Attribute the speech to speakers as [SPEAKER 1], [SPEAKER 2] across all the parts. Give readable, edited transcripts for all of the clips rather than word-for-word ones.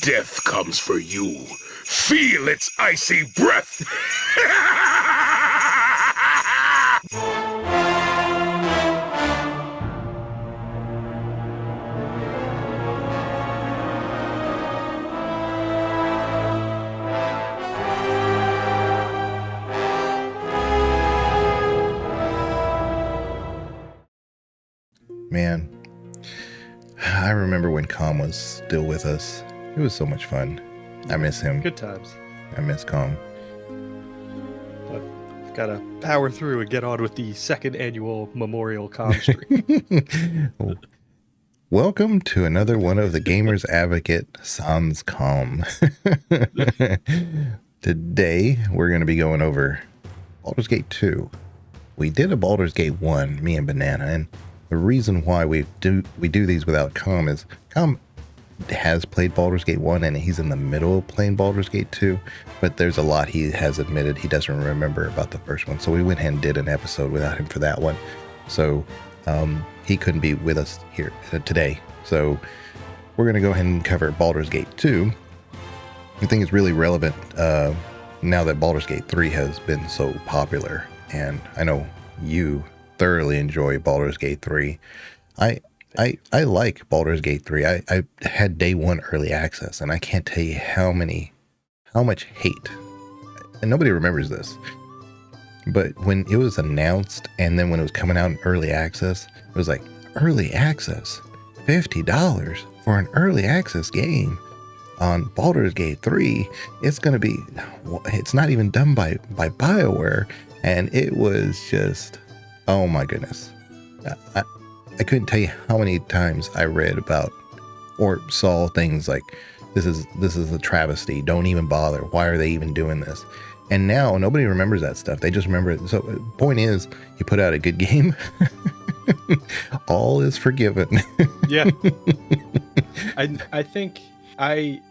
[SPEAKER 1] Death comes for you. Feel its icy breath.
[SPEAKER 2] Man, I remember when Com was still with us. It was so much fun. I miss him.
[SPEAKER 3] Good times.
[SPEAKER 2] I miss Com.
[SPEAKER 3] But I've got to power through and get on with the second annual Memorial Com stream.
[SPEAKER 2] Welcome to another one of the Gamer's Advocate Sans Com. Today, we're going to be going over Baldur's Gate 2. We did a Baldur's Gate 1, me and Banana, and the reason why we do these without Com is Com has played Baldur's Gate 1 and he's in the middle of playing Baldur's Gate 2, but there's a lot he has admitted he doesn't remember about the first one. So we went ahead and did an episode without him for that one. So he couldn't be with us here today. So we're going to go ahead and cover Baldur's Gate 2. I think it's really relevant now that Baldur's Gate 3 has been so popular. And I know you thoroughly enjoy Baldur's Gate 3. I like Baldur's Gate 3. I had day one early access, and I can't tell you how much hate, and nobody remembers this, but when it was announced and then when it was coming out in early access, it was like, early access, $50 for an early access game on Baldur's Gate 3. It's going to be, it's not even done by BioWare, and it was just, oh my goodness. I couldn't tell you how many times I read about or saw things like, this is a travesty. Don't even bother. Why are they even doing this? And now nobody remembers that stuff. They just remember it. So point is, you put out a good game, all is forgiven.
[SPEAKER 3] Yeah. I think I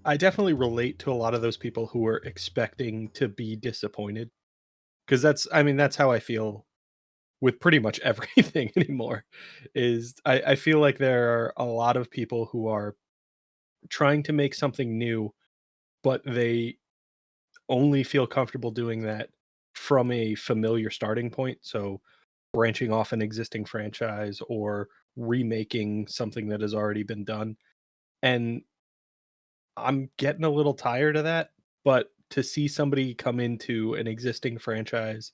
[SPEAKER 3] definitely relate to a lot of those people who are expecting to be disappointed. Because that's how I feel with pretty much everything anymore. Is I feel like there are a lot of people who are trying to make something new, but they only feel comfortable doing that from a familiar starting point. So branching off an existing franchise or remaking something that has already been done. And I'm getting a little tired of that, but to see somebody come into an existing franchise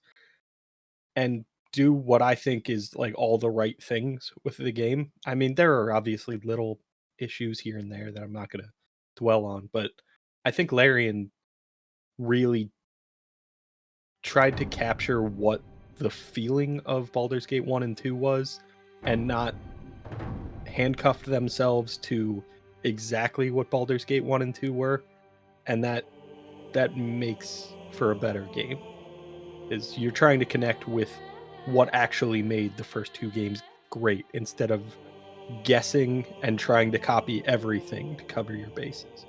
[SPEAKER 3] and do what I think is like all the right things with the game. I mean, there are obviously little issues here and there that I'm not going to dwell on, but I think Larian really tried to capture what the feeling of Baldur's Gate 1 and 2 was, and not handcuffed themselves to exactly what Baldur's Gate 1 and 2 were, and that makes for a better game. Is you're trying to connect with what actually made the first two games great, instead of guessing and trying to copy everything to cover your bases.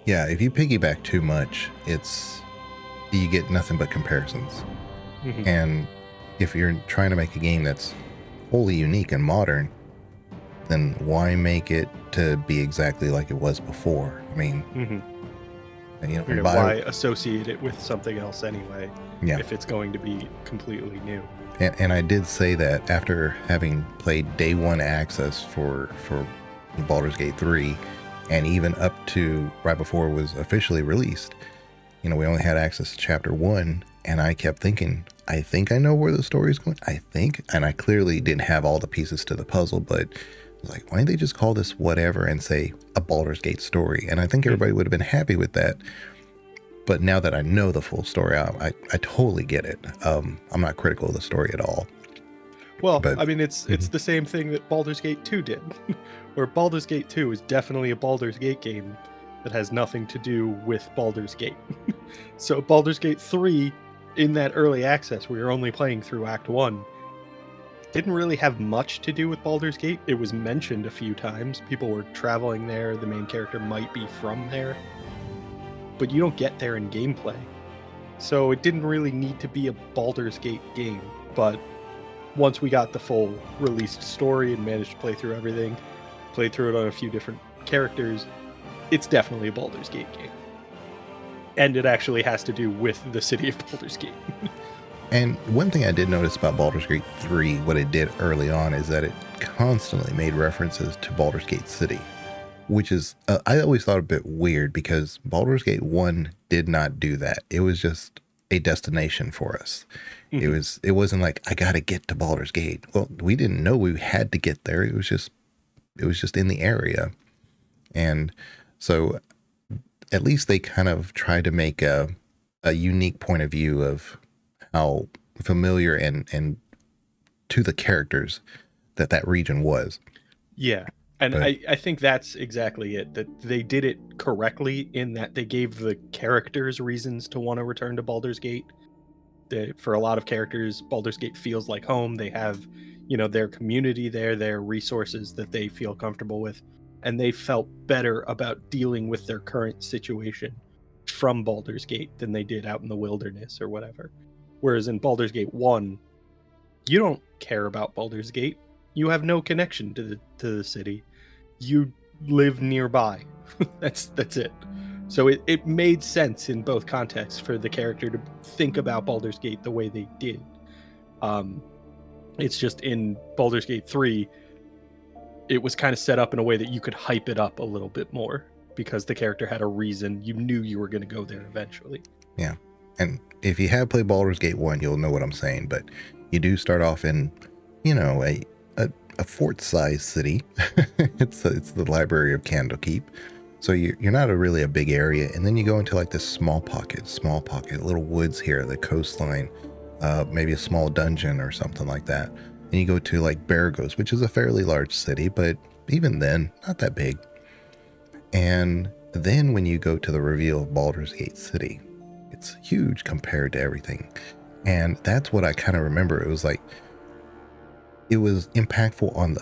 [SPEAKER 2] Yeah, if you piggyback too much, you get nothing but comparisons. Mm-hmm. And if you're trying to make a game that's wholly unique and modern, then why make it to be exactly like it was before? I mean,
[SPEAKER 3] mm-hmm. Why associate it with something else anyway?
[SPEAKER 2] Yeah.
[SPEAKER 3] If it's going to be completely new.
[SPEAKER 2] And I did say that after having played day one access for Baldur's Gate 3, and even up to right before it was officially released, we only had access to chapter 1, and I kept thinking, I think I know where the story's going. And I clearly didn't have all the pieces to the puzzle, but I was like, why didn't they just call this whatever and say a Baldur's Gate story? And I think everybody would have been happy with that. But now that I know the full story, I totally get it. I'm not critical of the story at all.
[SPEAKER 3] Well, but, I mean, it's the same thing that Baldur's Gate 2 did, where Baldur's Gate 2 is definitely a Baldur's Gate game that has nothing to do with Baldur's Gate. So Baldur's Gate 3, in that early access where you're only playing through Act 1, didn't really have much to do with Baldur's Gate. It was mentioned a few times. People were traveling there. The main character might be from there. But you don't get there in gameplay. So it didn't really need to be a Baldur's Gate game. But once we got the full released story and managed to play through everything, played through it on a few different characters, it's definitely a Baldur's Gate game. And it actually has to do with the city of Baldur's Gate.
[SPEAKER 2] And one thing I did notice about Baldur's Gate 3, what it did early on, is that it constantly made references to Baldur's Gate City, which is, I always thought a bit weird because Baldur's Gate 1 did not do that. It was just a destination for us. Mm-hmm. It wasn't like, I got to get to Baldur's Gate. Well, we didn't know we had to get there. It was just in the area. And so at least they kind of tried to make a unique point of view of how familiar and to the characters that region was.
[SPEAKER 3] Yeah. And I think that's exactly it, that they did it correctly in that they gave the characters reasons to want to return to Baldur's Gate. For a lot of characters, Baldur's Gate feels like home. They have, their community there, their resources that they feel comfortable with. And they felt better about dealing with their current situation from Baldur's Gate than they did out in the wilderness or whatever. Whereas in Baldur's Gate 1, you don't care about Baldur's Gate. You have no connection to the city. You live nearby. That's it. So it made sense in both contexts for the character to think about Baldur's Gate the way they did. It's just in Baldur's Gate 3, it was kind of set up in a way that you could hype it up a little bit more because the character had a reason. You knew you were going to go there eventually.
[SPEAKER 2] Yeah. And if you have played Baldur's Gate 1, you'll know what I'm saying. But you do start off in, a fort-sized city. It's the Library of Candlekeep. So you're not really a big area. And then you go into like this small pocket, little woods here, the coastline, maybe a small dungeon or something like that. And you go to like Baragos, which is a fairly large city, but even then, not that big. And then when you go to the reveal of Baldur's Gate City, it's huge compared to everything. And that's what I kind of remember. It was like, it was impactful on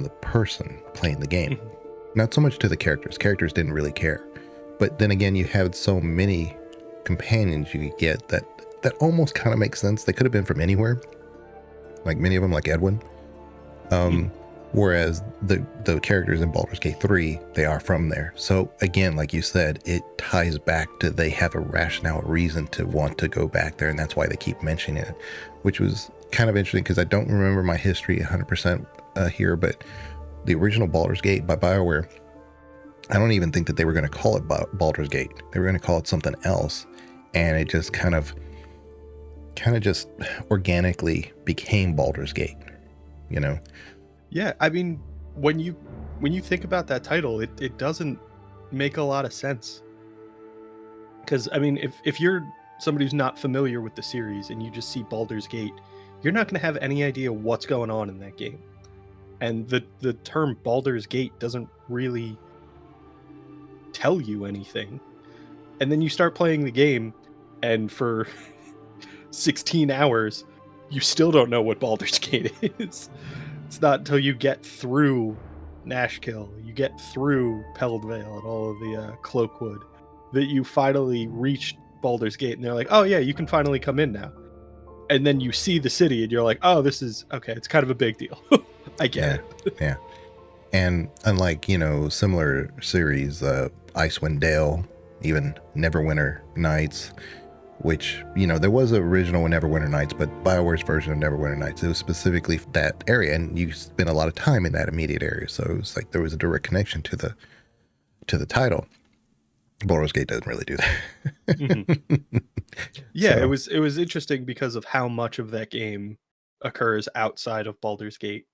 [SPEAKER 2] the person playing the game. Mm-hmm. Not so much to the characters. Characters didn't really care. But then again, you had so many companions you could get that almost kind of makes sense. They could have been from anywhere. Like many of them, like Edwin. Whereas the characters in Baldur's Gate 3, they are from there. So again, like you said, it ties back to they have a rationale, a reason to want to go back there. And that's why they keep mentioning it, which was kind of interesting because I don't remember my history 100% here, but the original Baldur's Gate by BioWare, I don't even think that they were going to call it Baldur's Gate. They were going to call it something else. And it just kind of just organically became Baldur's Gate,
[SPEAKER 3] Yeah, I mean, when you think about that title, it doesn't make a lot of sense. Because, I mean, if you're somebody who's not familiar with the series and you just see Baldur's Gate, you're not going to have any idea what's going on in that game. And the term Baldur's Gate doesn't really tell you anything. And then you start playing the game, and for 16 hours, you still don't know what Baldur's Gate is. It's not until you get through Nashkill, you get through Peldvale and all of the Cloakwood, that you finally reach Baldur's Gate, and they're like, oh yeah, you can finally come in now. And then you see the city, and you're like, oh, this is, okay, it's kind of a big deal. I get it.
[SPEAKER 2] Yeah. And unlike, similar series, Icewind Dale, even Neverwinter Nights, which, there was an original Neverwinter Nights, but BioWare's version of Neverwinter Nights, it was specifically that area, and you spent a lot of time in that immediate area. So it was like there was a direct connection to the title. Baldur's Gate doesn't really do that.
[SPEAKER 3] Mm-hmm. Yeah, so. It was interesting because of how much of that game occurs outside of Baldur's Gate.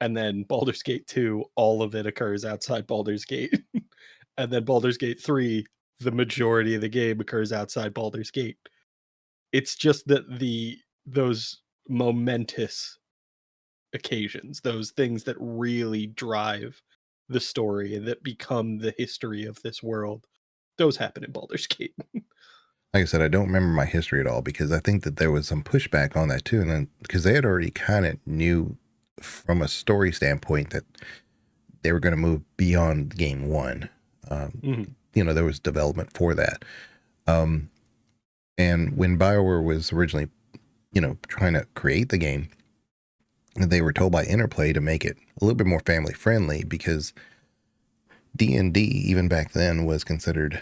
[SPEAKER 3] And then Baldur's Gate 2, all of it occurs outside Baldur's Gate. And then Baldur's Gate 3, the majority of the game occurs outside Baldur's Gate. It's just that those momentous occasions, those things that really drive the story and that become the history of this world, those happen in Baldur's Gate.
[SPEAKER 2] Like I said, I don't remember my history at all because I think that there was some pushback on that too. And then because they had already kind of knew from a story standpoint that they were going to move beyond game one. There was development for that. And when BioWare was originally, trying to create the game, they were told by Interplay to make it a little bit more family friendly because D&D, even back then, was considered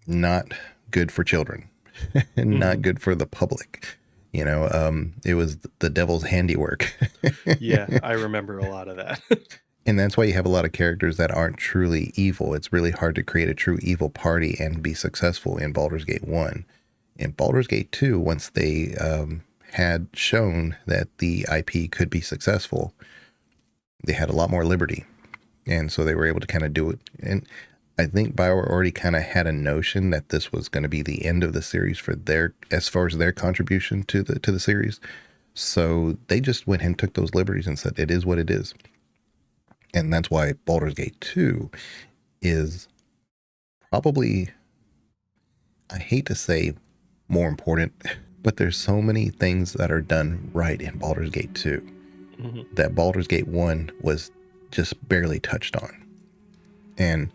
[SPEAKER 2] not good for children and not good for the public. You know, it was the devil's handiwork.
[SPEAKER 3] Yeah, I remember a lot of that.
[SPEAKER 2] And that's why you have a lot of characters that aren't truly evil. It's really hard to create a true evil party and be successful in Baldur's Gate 1. In Baldur's Gate 2, once they had shown that the IP could be successful, they had a lot more liberty. And so they were able to kind of do it. And I think BioWare already kind of had a notion that this was going to be the end of the series for as far as their contribution to the series. So they just went and took those liberties and said, it is what it is. And that's why Baldur's Gate 2 is probably, I hate to say more important, but there's so many things that are done right in Baldur's Gate 2 that Baldur's Gate 1 was just barely touched on. And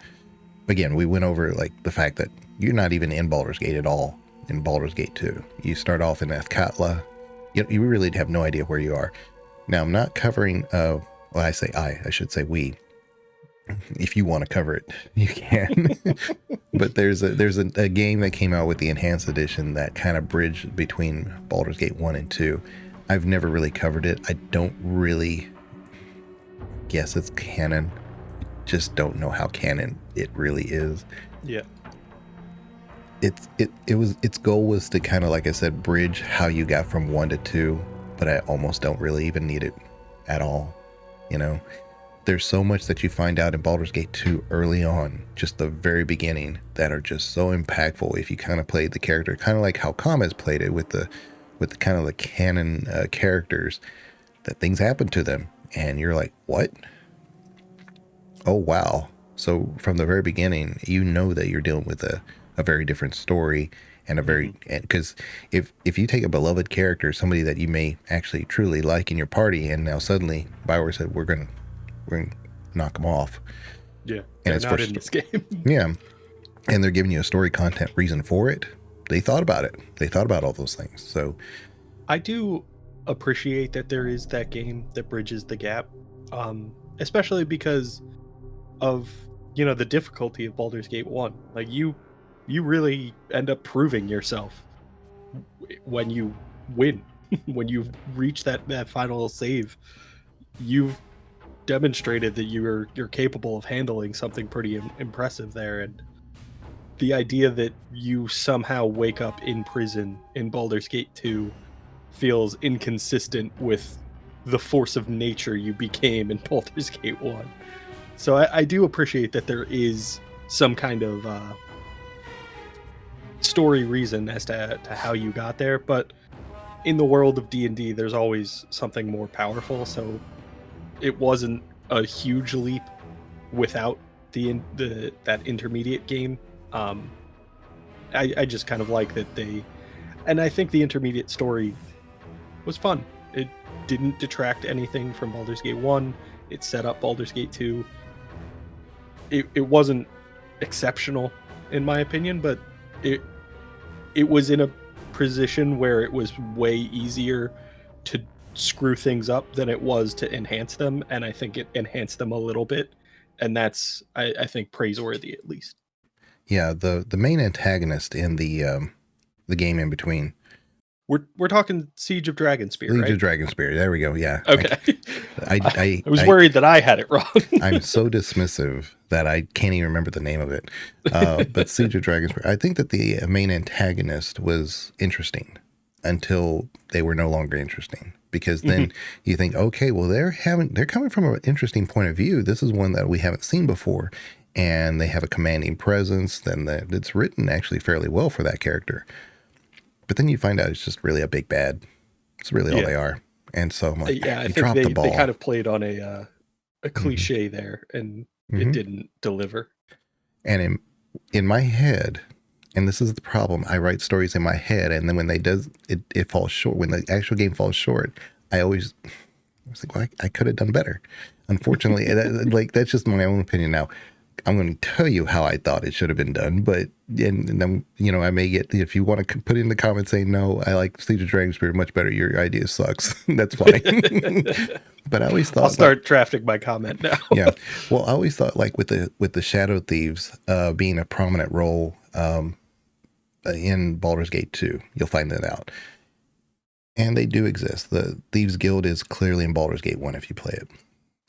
[SPEAKER 2] again, we went over like the fact that you're not even in Baldur's Gate at all in Baldur's Gate 2. You start off in Athkatla. You really have no idea where you are. Now, I'm not covering... well, I should say we. If you want to cover it, you can. But there's a game that came out with the Enhanced Edition that kind of bridged between Baldur's Gate 1 and 2. I've never really covered it. I don't really guess it's canon. Just don't know how canon it really is.
[SPEAKER 3] Yeah.
[SPEAKER 2] Its goal was to kind of, like I said, bridge how you got from 1 to 2, but I almost don't really even need it at all. You know, there's so much that you find out in Baldur's Gate 2 early on, just the very beginning, that are just so impactful if you kind of played the character, kind of like how Com has played it with the kind of the canon characters, that things happen to them and you're like, what? Oh, wow. So from the very beginning, you know that you're dealing with a very different story and a very, because if you take a beloved character, somebody that you may actually truly like in your party, and now suddenly BioWare said, we're gonna knock them off.
[SPEAKER 3] Yeah.
[SPEAKER 2] And it's
[SPEAKER 3] not in this game.
[SPEAKER 2] Yeah. And they're giving you a story content reason for it. They thought about it. They thought about all those things. So
[SPEAKER 3] I do appreciate that there is that game that bridges the gap. Especially because of, the difficulty of Baldur's Gate 1. Like you really end up proving yourself when you win. When you reach that final save, you've demonstrated that you're capable of handling something pretty impressive there. And the idea that you somehow wake up in prison in Baldur's Gate 2 feels inconsistent with the force of nature you became in Baldur's Gate 1. So I do appreciate that there is some kind of story reason as to how you got there, but in the world of D&D, there's always something more powerful, so it wasn't a huge leap without that intermediate game. I just kind of like that and I think the intermediate story was fun. It didn't detract anything from Baldur's Gate 1. It set up Baldur's Gate 2. It wasn't exceptional in my opinion, but it was in a position where it was way easier to screw things up than it was to enhance them, and I think it enhanced them a little bit, and that's I think praiseworthy at least.
[SPEAKER 2] Yeah, the main antagonist in the game in between.
[SPEAKER 3] We're talking Siege of Dragonspear, right?
[SPEAKER 2] Siege of Dragonspear. There we go. Yeah.
[SPEAKER 3] Okay.
[SPEAKER 2] I
[SPEAKER 3] was worried that I had it wrong.
[SPEAKER 2] I'm so dismissive that I can't even remember the name of it. But Siege of Dragonspear, I think that the main antagonist was interesting until they were no longer interesting. Because then you think, okay, well, they're coming from an interesting point of view. This is one that we haven't seen before. And they have a commanding presence. Then it's written actually fairly well for that character. But then you find out it's just really a big bad. It's really all they are. And so I'm like,
[SPEAKER 3] I think they kind of played on a cliche there, and it didn't deliver.
[SPEAKER 2] And in my head, and this is the problem, I write stories in my head, and then when it falls short, when the actual game falls short, I was like, well, I could have done better. Unfortunately, that's just my own opinion now. I'm going to tell you how I thought it should have been done, but and then, you know, I may get, if you want to put in the comments saying, no, I like Siege of Dragonspear much better, your idea sucks. That's fine. But I always thought,
[SPEAKER 3] I'll start drafting my comment now.
[SPEAKER 2] yeah. Well, I always thought like with the Shadow Thieves being a prominent role in Baldur's Gate 2, you'll find that out. And they do exist. The Thieves Guild is clearly in Baldur's Gate 1 if you play it.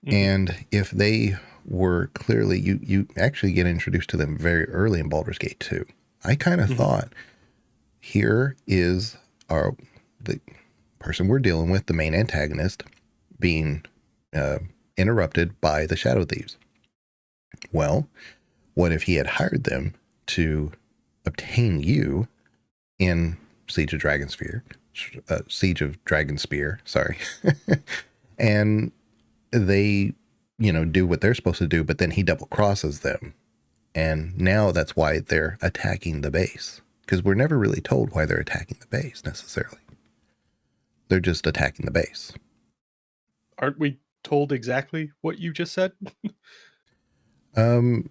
[SPEAKER 2] Mm-hmm. And if they were clearly, you actually get introduced to them very early in Baldur's Gate 2. I kind of thought, here is the person we're dealing with, the main antagonist, being interrupted by the Shadow Thieves. Well, what if he had hired them to obtain you in Siege of Dragonspear, sorry. And they, you know, do what they're supposed to do, but then he double crosses them. And now that's why they're attacking the base. Because we're never really told why they're attacking the base necessarily. They're just attacking the base.
[SPEAKER 3] Aren't we told exactly what you just said?
[SPEAKER 2] I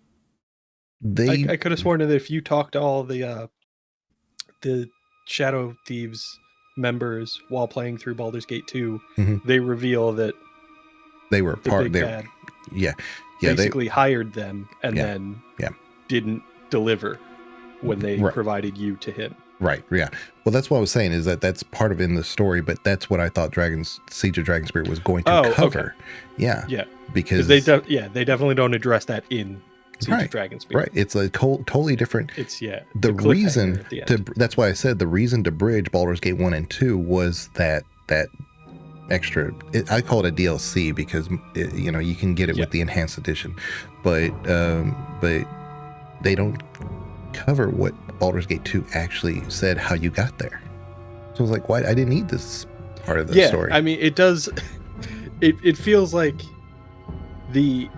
[SPEAKER 3] could have sworn that if you talked to all the Shadow Thieves members while playing through Baldur's Gate 2, they reveal that
[SPEAKER 2] they were
[SPEAKER 3] the big bad basically hired them and then didn't deliver when they provided you to him.
[SPEAKER 2] Right, yeah. Well, that's what I was saying, is that's part of in the story, but that's what I thought Siege of Dragonspear was going to cover. Okay. Yeah.
[SPEAKER 3] Yeah.
[SPEAKER 2] Because
[SPEAKER 3] they definitely don't address that in Siege of Dragonspear.
[SPEAKER 2] Right. It's a totally different.
[SPEAKER 3] It's
[SPEAKER 2] the reason that's why I said the reason to bridge Baldur's Gate 1 and 2 was that extra, I call it a DLC because you know, you can get it with the enhanced edition, but they don't cover what Baldur's Gate 2 actually said how you got there. So I was like, why? I didn't need this part of the story.
[SPEAKER 3] I mean, it does. It feels like the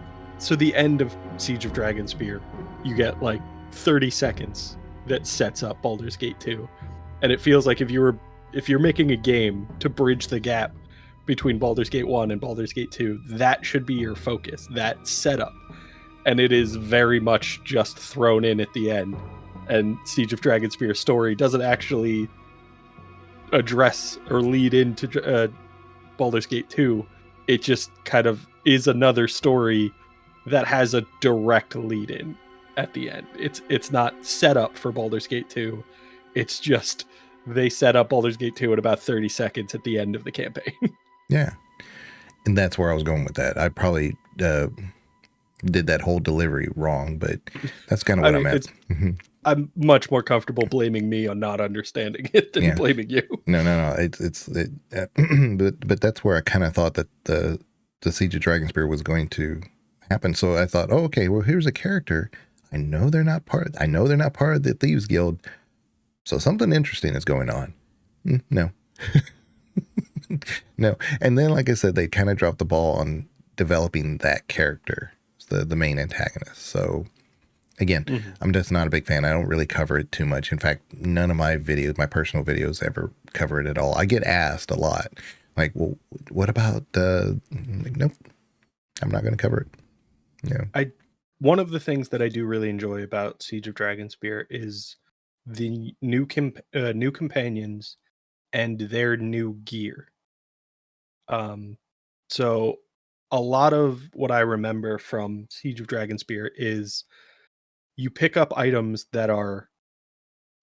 [SPEAKER 3] end of Siege of Dragonspear, you get like 30 seconds that sets up Baldur's Gate 2, and it feels like if you're making a game to bridge the gap between Baldur's Gate 1 and Baldur's Gate 2, that should be your focus, that setup. And it is very much just thrown in at the end. And Siege of Dragonspear's story doesn't actually address or lead into Baldur's Gate 2. It just kind of is another story that has a direct lead in at the end. It's not set up for Baldur's Gate 2. It's just they set up Baldur's Gate 2 in about 30 seconds at the end of the campaign.
[SPEAKER 2] Yeah. And that's where I was going with that. I probably did that whole delivery wrong, but that's kind of what I meant.
[SPEAKER 3] I'm much more comfortable blaming me on not understanding it than blaming you.
[SPEAKER 2] No. But that's where I kind of thought that the Siege of Dragonspear was going to happen. So I thought, oh, okay, well, here's a character. I know they're not part of the Thieves Guild. So something interesting is going on. No. No. And then, like I said, they kind of dropped the ball on developing that character, the main antagonist. So again, I'm just not a big fan. I don't really cover it too much. In fact, none of my personal videos ever cover it at all. I get asked a lot, like, well, what about, nope, I'm not going to cover it. Yeah.
[SPEAKER 3] One of the things that I do really enjoy about Siege of Dragonspear is the new companions and their new gear. So a lot of what I remember from Siege of Dragonspear is you pick up items that are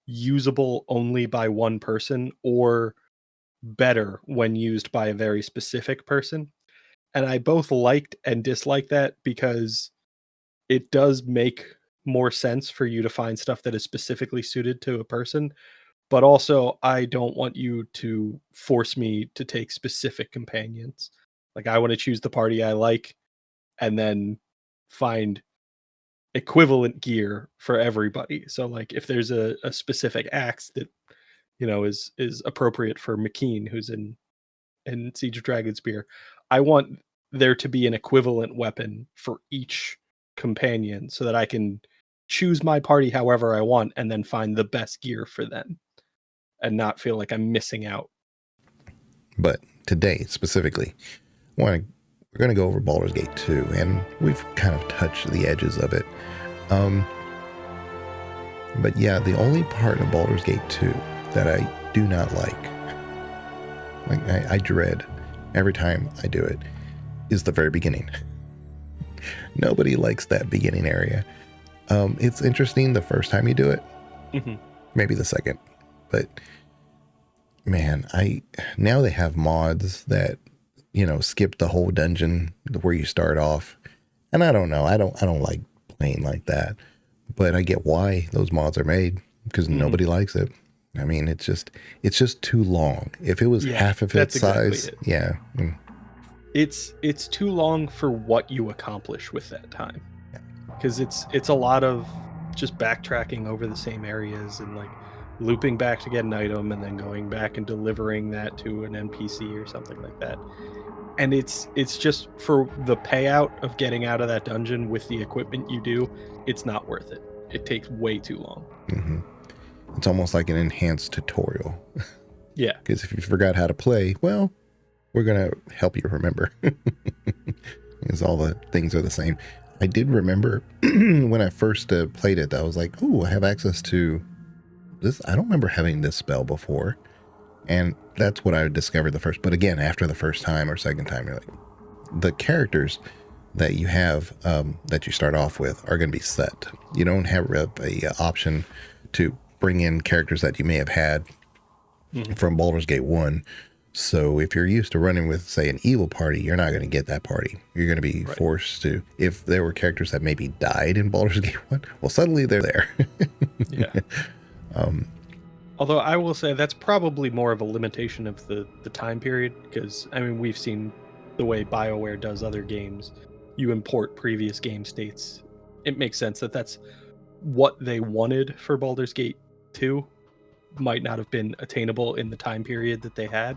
[SPEAKER 3] usable only by one person or better when used by a very specific person. And I both liked and disliked that because it does make more sense for you to find stuff that is specifically suited to a person. But also, I don't want you to force me to take specific companions. Like, I want to choose the party I like and then find equivalent gear for everybody. So, like, if there's a specific axe that, you know, is appropriate for McKean, who's in Siege of Dragonspear, I want there to be an equivalent weapon for each companion so that I can choose my party however I want and then find the best gear for them and not feel like I'm missing out.
[SPEAKER 2] But today, specifically, I want to we're going to go over Baldur's Gate 2, and we've kind of touched the edges of it. But yeah, the only part of Baldur's Gate 2 that I do not like I dread every time I do it, is the very beginning. Nobody likes that beginning area. It's interesting the first time you do it, maybe the second, but man, now they have mods that, skip the whole dungeon where you start off. And I don't know. I don't like playing like that, but I get why those mods are made, because nobody likes it. I mean, it's just too long. If it was half of its size, exactly
[SPEAKER 3] it's too long for what you accomplish with that time. Because it's a lot of just backtracking over the same areas and like looping back to get an item and then going back and delivering that to an NPC or something like that. And it's just for the payout of getting out of that dungeon with the equipment you do, it's not worth it. It takes way too long.
[SPEAKER 2] It's almost like an enhanced tutorial.
[SPEAKER 3] Yeah.
[SPEAKER 2] Because if you forgot how to play, well, we're going to help you remember. Because all the things are the same. I did remember when I first played it, I was like, oh, I have access to this. I don't remember having this spell before. And that's what I discovered the first. But again, after the first time or second time, you're like, the characters that you have, that you start off with, are going to be set. You don't have a option to bring in characters that you may have had from Baldur's Gate 1. So if you're used to running with, say, an evil party, you're not going to get that party. You're going to be forced to, if there were characters that maybe died in Baldur's Gate 1, well, suddenly they're there.
[SPEAKER 3] Yeah. Although I will say that's probably more of a limitation of the time period, because, I mean, we've seen the way BioWare does other games. You import previous game states. It makes sense that that's what they wanted for Baldur's Gate 2. Might not have been attainable in the time period that they had.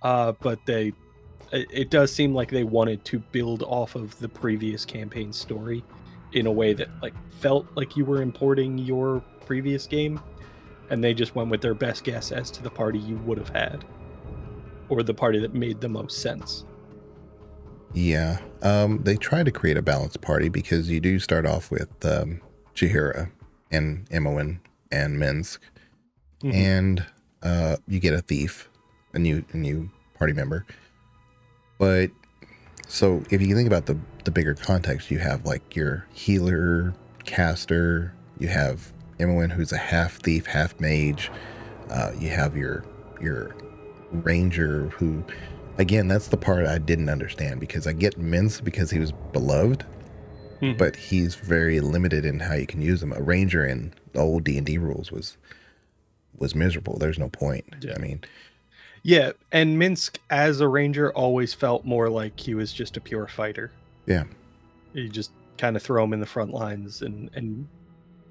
[SPEAKER 3] But it does seem like they wanted to build off of the previous campaign story in a way that like felt like you were importing your previous game, and they just went with their best guess as to the party you would have had, or the party that made the most sense.
[SPEAKER 2] Yeah, they try to create a balanced party, because you do start off with Jaheira and Imoen and Minsc, and you get a thief, a new party member. But so if you think about the bigger context, you have like your healer, caster, you have Imoen, who's a half thief, half mage. You have your ranger, who, again, that's the part I didn't understand, because I get Minsc because he was beloved, but he's very limited in how you can use him. A ranger in the old D&D rules was miserable. There's no point.
[SPEAKER 3] Yeah.
[SPEAKER 2] I mean,
[SPEAKER 3] yeah, and Minsc as a ranger always felt more like he was just a pure fighter.
[SPEAKER 2] Yeah.
[SPEAKER 3] You just kind of throw him in the front lines and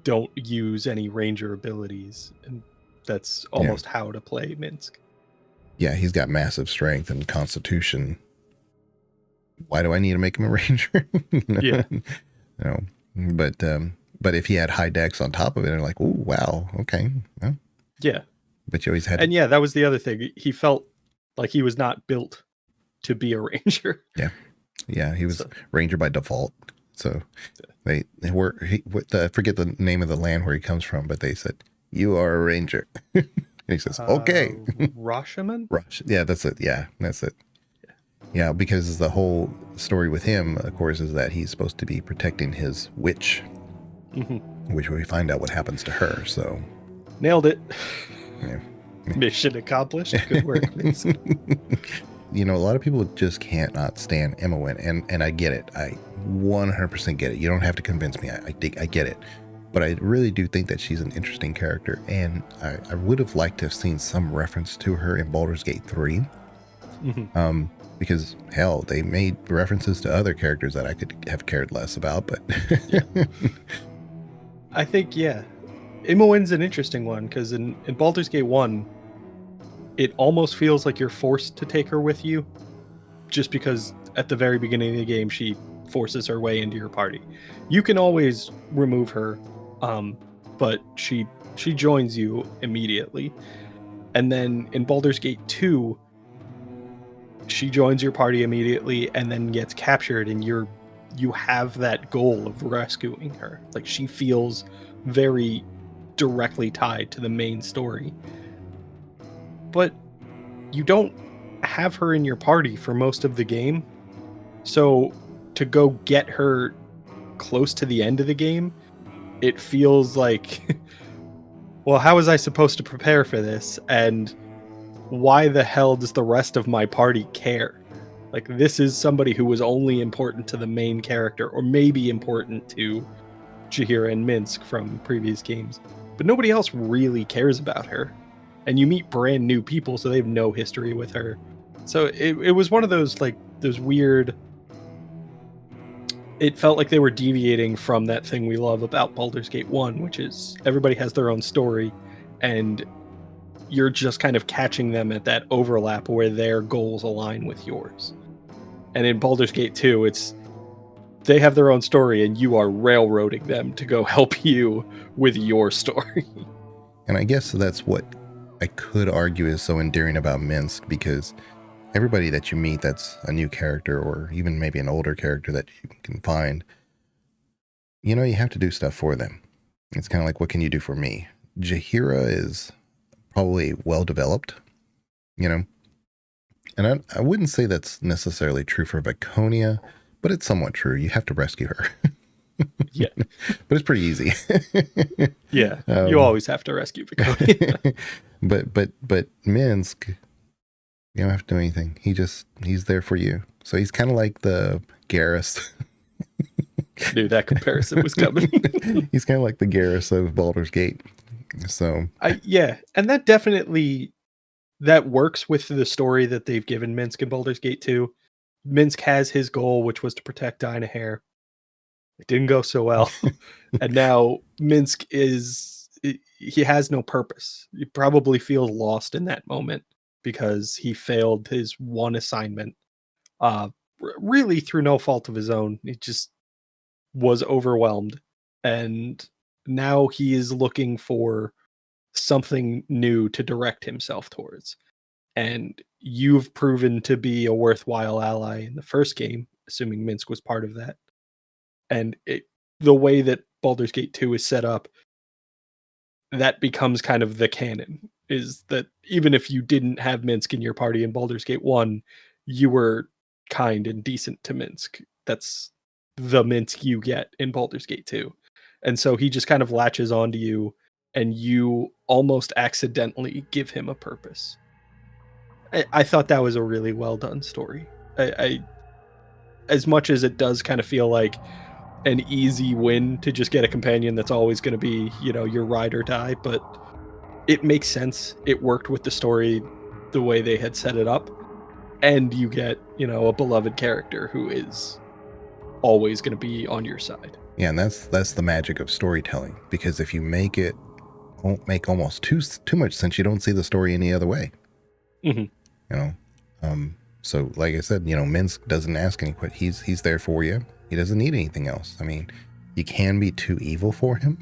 [SPEAKER 3] don't use any ranger abilities, and that's almost how to play Minsc. Yeah,
[SPEAKER 2] he's got massive strength and constitution. Why do I need to make him a ranger?
[SPEAKER 3] Yeah.
[SPEAKER 2] But if he had high dex on top of it, I'm like, oh wow, okay. Well,
[SPEAKER 3] yeah.
[SPEAKER 2] But you always had
[SPEAKER 3] and that was the other thing. He felt like he was not built to be a ranger.
[SPEAKER 2] Yeah, he was ranger by default. So I forget the name of the land where he comes from, but they said, you are a ranger. And he says, okay.
[SPEAKER 3] Rashomon?
[SPEAKER 2] Yeah, that's it. Yeah, that's it. Yeah, because the whole story with him, of course, is that he's supposed to be protecting his witch, which we find out what happens to her. So
[SPEAKER 3] nailed it.
[SPEAKER 2] Yeah.
[SPEAKER 3] Mission accomplished. Good work.
[SPEAKER 2] A lot of people just can't not stand Imoen, and I get it. I 100% get it. You don't have to convince me. I get it. But I really do think that she's an interesting character, and I would have liked to have seen some reference to her in Baldur's Gate 3. Because, hell, they made references to other characters that I could have cared less about, but...
[SPEAKER 3] I think, Imoen's an interesting one, because in Baldur's Gate 1, it almost feels like you're forced to take her with you, just because at the very beginning of the game, she forces her way into your party. You can always remove her, but she joins you immediately. And then in Baldur's Gate 2, she joins your party immediately and then gets captured, and you have that goal of rescuing her. Like, she feels very directly tied to the main story. But you don't have her in your party for most of the game. So to go get her close to the end of the game, it feels like, well, how was I supposed to prepare for this? And why the hell does the rest of my party care? Like, this is somebody who was only important to the main character, or maybe important to Jaheira and Minsc from previous games, but nobody else really cares about her. And you meet brand new people, so they have no history with her. So it was one of those, like, those weird... It felt like they were deviating from that thing we love about Baldur's Gate 1, which is everybody has their own story, and you're just kind of catching them at that overlap where their goals align with yours. And in Baldur's Gate 2, they have their own story, and you are railroading them to go help you with your story.
[SPEAKER 2] And I guess that's what I could argue is so endearing about Minsc, because everybody that you meet that's a new character, or even maybe an older character that you can find, you know, you have to do stuff for them. It's kind of like, what can you do for me? Jaheira is probably well developed, you know, and I wouldn't say that's necessarily true for Viconia, but it's somewhat true. You have to rescue her.
[SPEAKER 3] Yeah.
[SPEAKER 2] But it's pretty easy.
[SPEAKER 3] Yeah. You always have to rescue Viconia.
[SPEAKER 2] but Minsc, you don't have to do anything. He's there for you. So he's kind of like the Garrus.
[SPEAKER 3] Knew that comparison was coming.
[SPEAKER 2] He's kind of like the Garrus of Baldur's Gate. So
[SPEAKER 3] yeah, and that definitely that works with the story that they've given Minsc in Baldur's Gate 2. Minsc has his goal, which was to protect Jaheira. It didn't go so well. And now Minsc he has no purpose. He probably feels lost in that moment because he failed his one assignment, really through no fault of his own. He just was overwhelmed. And now he is looking for something new to direct himself towards. And you've proven to be a worthwhile ally in the first game, assuming Minsc was part of that. And the way that Baldur's Gate 2 is set up, that becomes kind of the canon, is that even if you didn't have Minsc in your party in Baldur's Gate 1, you were kind and decent to Minsc. That's the Minsc you get in Baldur's Gate 2. And so he just kind of latches onto you, and you almost accidentally give him a purpose. I thought that was a really well done story. I as much as it does kind of feel like an easy win to just get a companion that's always going to be, you know, your ride or die, but it makes sense. It worked with the story the way they had set it up, and you get, you know, a beloved character who is always going to be on your side.
[SPEAKER 2] Yeah, and that's the magic of storytelling, because if you make it won't make almost too much sense, you don't see the story any other way.
[SPEAKER 3] Mm-hmm.
[SPEAKER 2] You know, so like I said, you know, Minsc doesn't ask any questions. He's there for you. He doesn't need anything else. I mean, you can be too evil for him,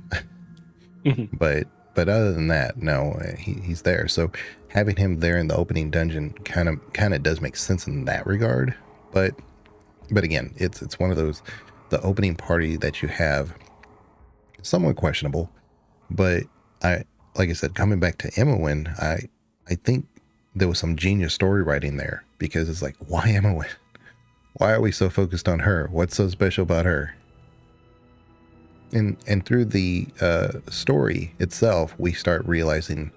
[SPEAKER 3] Mm-hmm.
[SPEAKER 2] but other than that, no, he's there. So having him there in the opening dungeon kind of does make sense in that regard. But again, it's one of those, the opening party that you have, somewhat questionable. But like I said, coming back to Imowen, I think there was some genius story writing there, because it's like, why Imowen? Why are we so focused on her? What's so special about her? And through the story itself, we start realizing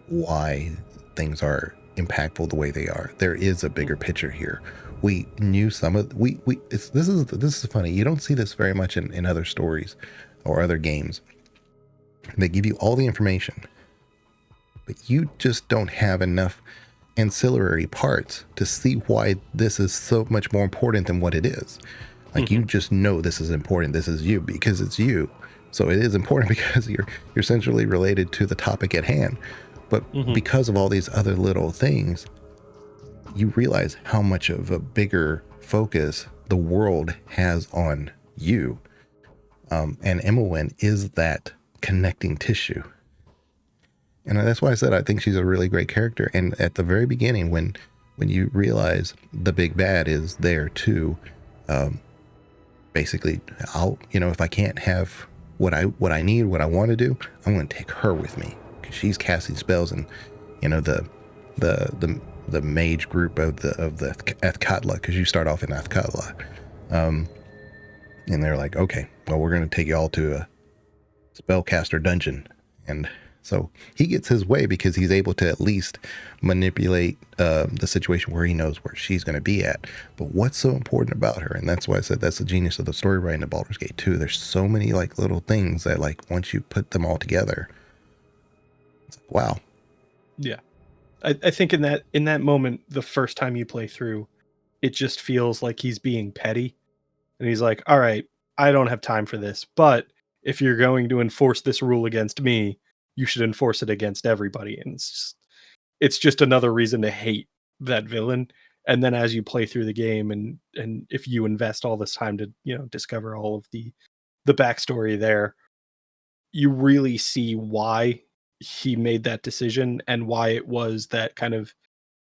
[SPEAKER 2] why things are impactful the way they are. There is a bigger picture here. We knew some of this is funny. You don't see this very much in other stories or other games. They give you all the information, but you just don't have enough ancillary parts to see why this is so much more important than what it is. Like, mm-hmm. You just know this is important. This is you because it's you. So it is important because you're essentially related to the topic at hand. But mm-hmm. because of all these other little things, you realize how much of a bigger focus the world has on you. And Imowen is that connecting tissue. And that's why I said I think she's a really great character. And at the very beginning, when when you realize the big bad is there too. Basically, if I can't have what I need, what I want to do, I'm going to take her with me because she's casting spells, and the mage group of the Athkatla, because you start off in Athkatla, and they're like, okay, well, we're going to take you all to a spellcaster dungeon. And so he gets his way because he's able to at least manipulate the situation where he knows where she's going to be at. But what's so important about her? And that's why I said that's the genius of the story writing of Baldur's Gate 2. There's so many like little things that like once you put them all together, it's like, wow.
[SPEAKER 3] Yeah. I think in that moment, the first time you play through, it just feels like he's being petty. And he's like, all right, I don't have time for this, but if you're going to enforce this rule against me, you should enforce it against everybody. And it's just another reason to hate that villain. And then as you play through the game, and if you invest all this time to, discover all of the backstory there, you really see why he made that decision and why it was that kind of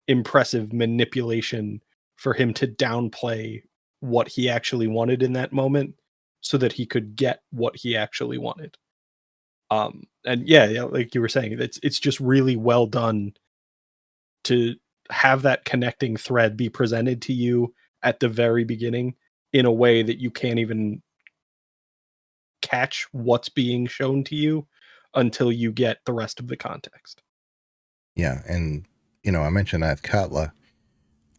[SPEAKER 3] impressive manipulation for him to downplay what he actually wanted in that moment so that he could get what he actually wanted. And yeah, like you were saying, it's just really well done to have that connecting thread be presented to you at the very beginning in a way that you can't even catch what's being shown to you until you get the rest of the context.
[SPEAKER 2] Yeah, and I mentioned Athkatla.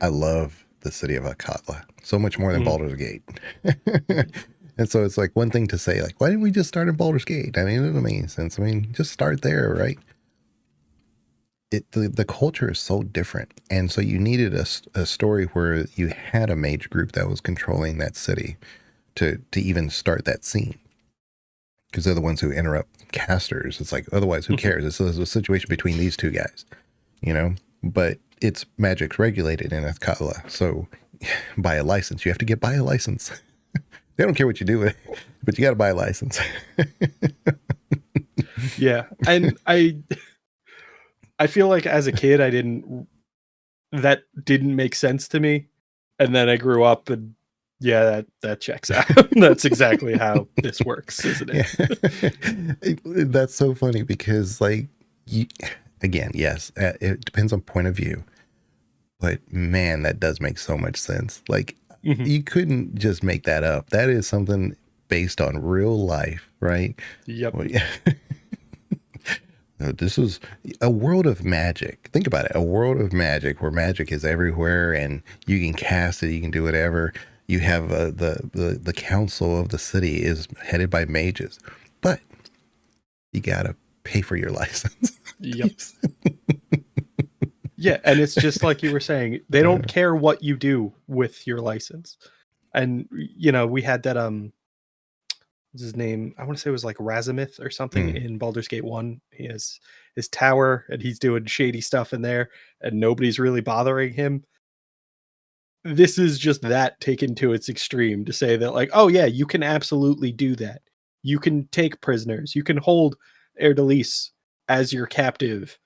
[SPEAKER 2] I love the city of Athkatla so much more than Baldur's Gate. And so it's like one thing to say, like, why didn't we just start in Baldur's Gate? I mean, it doesn't make sense. I mean, just start there, right? The culture is so different. And so you needed a story where you had a mage group that was controlling that city to even start that scene. Because they're the ones who interrupt casters. It's like, otherwise, who cares? It's a situation between these two guys, But it's magic's regulated in Athkatla. So buy a license. You have to buy a license. They don't care what you do with it, but you got to buy a license.
[SPEAKER 3] Yeah. And I feel like as a kid, that didn't make sense to me. And then I grew up and yeah, that checks out. That's exactly how this works, isn't it?
[SPEAKER 2] Yeah. That's so funny because again, yes, it depends on point of view, but man, that does make so much sense. Like you couldn't just make that up. That is something based on real life, right?
[SPEAKER 3] Yep.
[SPEAKER 2] Well, yeah. This is a world of magic. Think about it. A world of magic where magic is everywhere and you can cast it. You can do whatever. You have the council of the city is headed by mages, but you got to pay for your license.
[SPEAKER 3] Yep. Yeah. And it's just like you were saying, they don't care what you do with your license. And, we had that, what's his name? I want to say it was like Razamith or something in Baldur's Gate 1. He has his tower and he's doing shady stuff in there and nobody's really bothering him. This is just that taken to its extreme to say that like, oh yeah, you can absolutely do that. You can take prisoners. You can hold Erdelis as your captive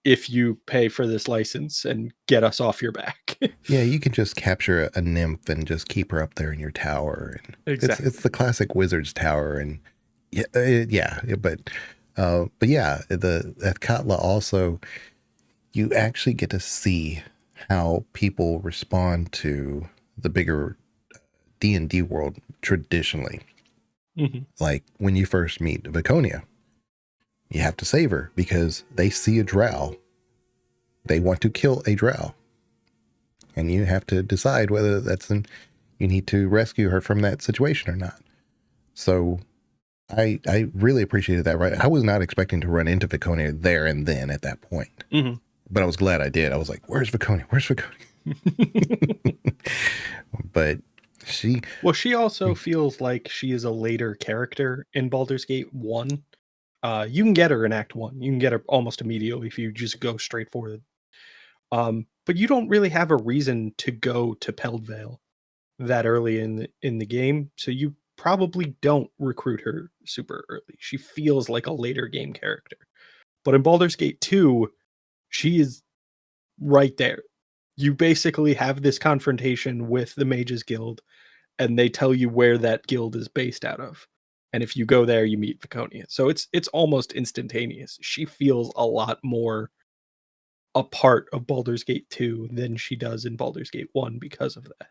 [SPEAKER 3] if you pay for this license and get us off your back.
[SPEAKER 2] Yeah, you can just capture a nymph and just keep her up there in your tower. And
[SPEAKER 3] exactly.
[SPEAKER 2] It's the classic wizard's tower. And yeah, but yeah, the Athkatla also, you actually get to see how people respond to the bigger D&D world traditionally. Like when you first meet Viconia, you have to save her because they see a drow. They want to kill a drow. And you have to decide whether you need to rescue her from that situation or not. So I really appreciated that. Right. I was not expecting to run into Viconia there and then at that point. But I was glad I did. I was like, where's Viconia? Where's Viconia? But she
[SPEAKER 3] also feels like she is a later character in Baldur's Gate 1. You can get her in Act 1. You can get her almost immediately if you just go straight forward. But you don't really have a reason to go to Peldvale that early in the game, so you probably don't recruit her super early. She feels like a later game character. But in Baldur's Gate 2, she is right there. you basically have this confrontation with the Mages Guild, and they tell you where that guild is based out of. And if you go there, you meet Viconia. So it's almost instantaneous. She feels a lot more a part of Baldur's Gate 2 than she does in Baldur's Gate 1 because of that.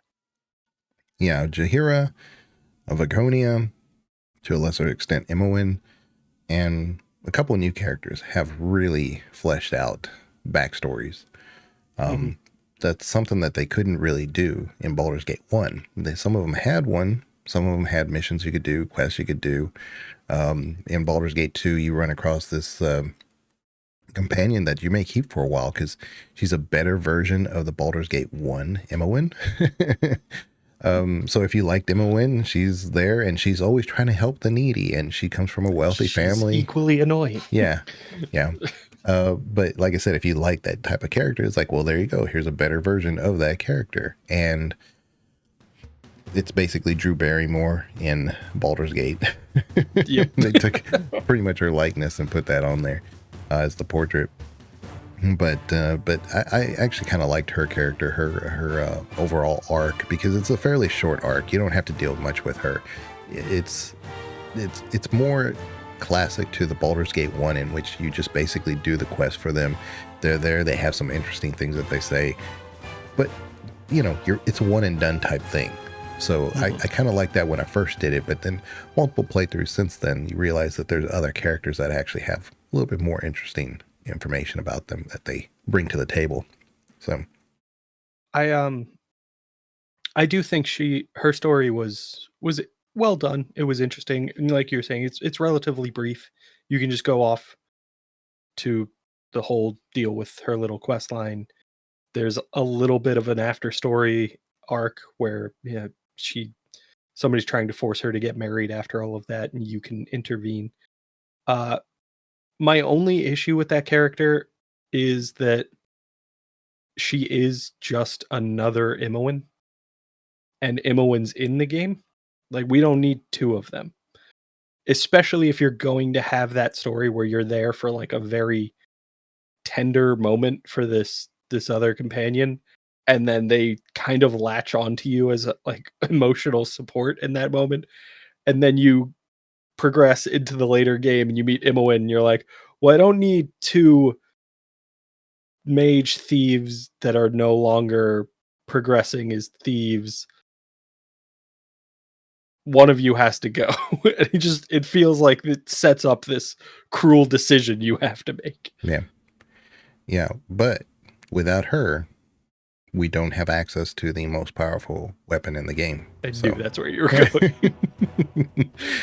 [SPEAKER 2] Yeah, Jaheira, Viconia, to a lesser extent, Imoen, and a couple of new characters have really fleshed out backstories. That's something that they couldn't really do in Baldur's Gate 1. Some of them had one. Some of them had missions you could do, quests you could do. In Baldur's Gate 2, you run across this companion that you may keep for a while because she's a better version of the Baldur's Gate 1 Imoen. So if you liked Imoen, she's there, and she's always trying to help the needy, and she comes from a wealthy family.
[SPEAKER 3] Equally annoying.
[SPEAKER 2] Yeah. But like I said, if you like that type of character, it's like, well, there you go. Here's a better version of that character. And it's basically Drew Barrymore in Baldur's Gate.
[SPEAKER 3] Yep.
[SPEAKER 2] They took pretty much her likeness and put that on there as the portrait. But I actually kind of liked her character, her overall arc, because it's a fairly short arc. You don't have to deal much with her. It's more classic to the Baldur's Gate 1, in which you just basically do the quest for them. They're there. They have some interesting things that they say, but it's a one and done type thing. So I kind of like that when I first did it, but then multiple playthroughs since then, you realize that there's other characters that actually have a little bit more interesting information about them that they bring to the table. So
[SPEAKER 3] I do think her story was well done. It was interesting, and like you were saying, it's relatively brief. You can just go off to the whole deal with her little quest line. There's a little bit of an after story arc where somebody's trying to force her to get married after all of that, and you can intervene. My only issue with that character is that she is just another Imoen, and Imoen's in the game. Like, we don't need two of them, especially if you're going to have that story where you're there for like a very tender moment for this other companion, and then they kind of latch onto you as like emotional support in that moment, and then you progress into the later game and you meet Imoen and you're like, well, I don't need two mage thieves that are no longer progressing as thieves. One of you has to go. It feels like it sets up this cruel decision you have to make.
[SPEAKER 2] Yeah, but without her, we don't have access to the most powerful weapon in the game.
[SPEAKER 3] I knew that's where you were going.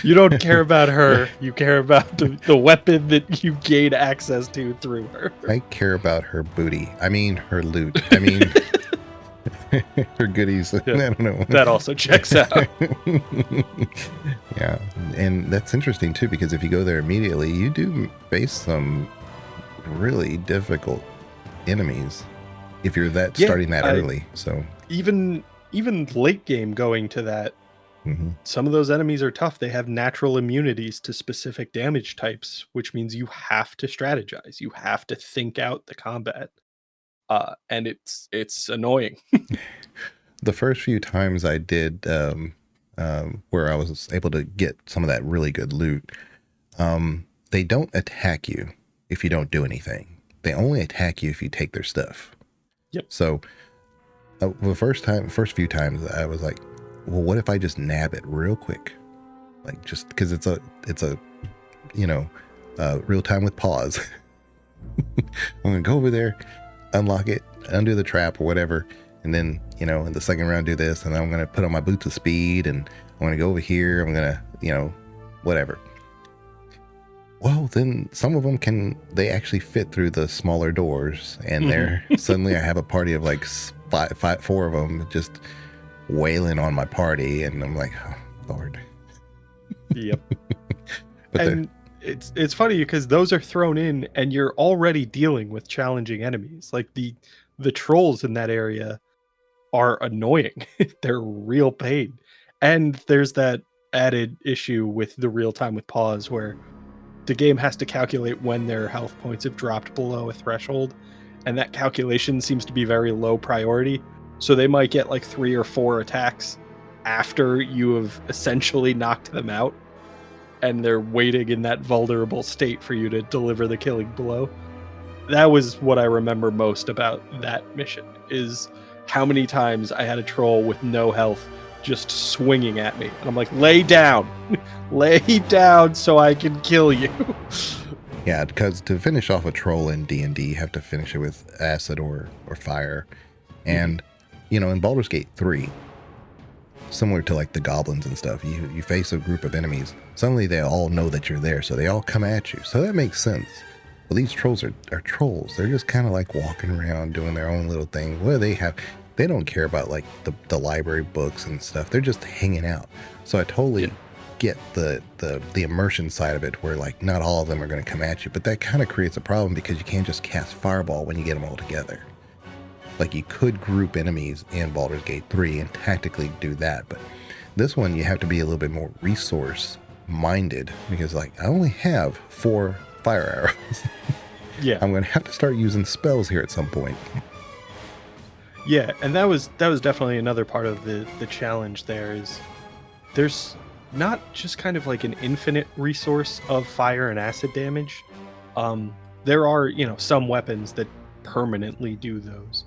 [SPEAKER 3] You don't care about her. You care about the weapon that you gain access to through her.
[SPEAKER 2] I care about her booty. I mean, her loot. I mean, her goodies. Yeah, I don't know.
[SPEAKER 3] That also checks out.
[SPEAKER 2] Yeah, and that's interesting too, because if you go there immediately, you do face some really difficult enemies if you're starting that early. So
[SPEAKER 3] even late game going to that, some of those enemies are tough. They have natural immunities to specific damage types, which means you have to strategize. You have to think out the combat, and it's annoying.
[SPEAKER 2] The first few times I did, where I was able to get some of that really good loot, they don't attack you if you don't do anything. They only attack you if you take their stuff.
[SPEAKER 3] Yep.
[SPEAKER 2] So the first few times I was like, well, what if I just nab it real quick? Like, just because it's a real time with pause. I'm going to go over there, unlock it, undo the trap or whatever. And then, in the second round, do this. And then I'm going to put on my boots of speed, and I'm going to go over here. I'm going to, whatever. Well, then some of them they actually fit through the smaller doors, and suddenly I have a party of like four of them just wailing on my party, and I'm like, oh, Lord.
[SPEAKER 3] Yep. And it's funny because those are thrown in, and you're already dealing with challenging enemies. Like the trolls in that area are annoying. They're real pain, and there's that added issue with the real time with pause where the game has to calculate when their health points have dropped below a threshold, and that calculation seems to be very low priority. So they might get like 3 or 4 attacks after you have essentially knocked them out, and they're waiting in that vulnerable state for you to deliver the killing blow. That was what I remember most about that mission, is how many times I had a troll with no health just swinging at me. And I'm like, lay down. Lay down so I can kill you.
[SPEAKER 2] Yeah, because to finish off a troll in D&D, you have to finish it with acid or fire. And, you know, in Baldur's Gate 3, similar to like the goblins and stuff, you face a group of enemies. Suddenly they all know that you're there, so they all come at you. So that makes sense. Well, these trolls are trolls. They're just kind of like walking around doing their own little thing. Well, they don't care about like the library books and stuff. They're just hanging out. So I totally get the immersion side of it, where like not all of them are going to come at you, but that kind of creates a problem because you can't just cast fireball when you get them all together. Like you could group enemies in Baldur's Gate 3 and tactically do that, but this one you have to be a little bit more resource minded, because like I only have 4 fire arrows.
[SPEAKER 3] Yeah,
[SPEAKER 2] I'm going to have to start using spells here at some point.
[SPEAKER 3] Yeah, and that was definitely another part of the challenge. There is, there's not just kind of like an infinite resource of fire and acid damage. There are, you know, some weapons that permanently do those,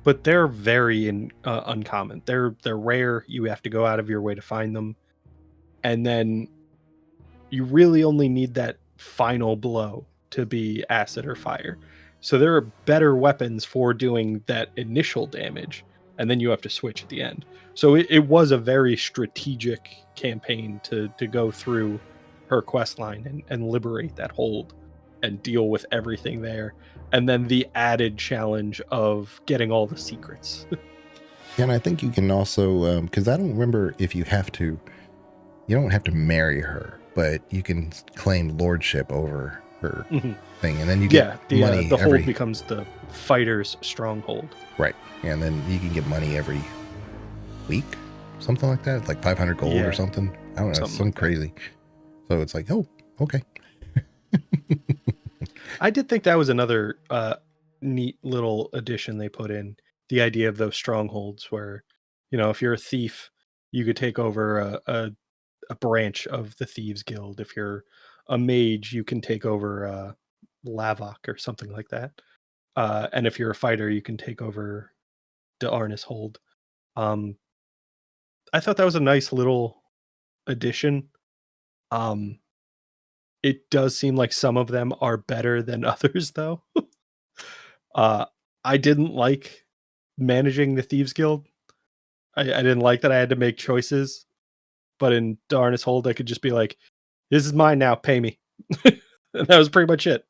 [SPEAKER 3] but they're very uncommon. They're rare. You have to go out of your way to find them, and then you really only need that final blow to be acid or fire. So there are better weapons for doing that initial damage, and then you have to switch at the end. So it was a very strategic campaign to go through her quest line and liberate that hold and deal with everything there. And then the added challenge of getting all the secrets.
[SPEAKER 2] And I think you can also, because I don't remember if you don't have to marry her, but you can claim lordship over her thing, and then you get money.
[SPEAKER 3] The hold becomes the fighter's stronghold.
[SPEAKER 2] Right, and then you can get money every week, something like that, like 500 gold or something. I don't know, something crazy. So it's like, oh, okay.
[SPEAKER 3] I did think that was another neat little addition they put in, the idea of those strongholds where, you know, if you're a thief, you could take over a branch of the Thieves Guild. If you're a mage, you can take over Lavok or something like that. And if you're a fighter, you can take over the Arnis Hold. I thought that was a nice little addition. It does seem like some of them are better than others, though. I didn't like managing the Thieves Guild. I didn't like that I had to make choices. But in Darnus Hold, I could just be like, this is mine now, pay me. And that was pretty much it.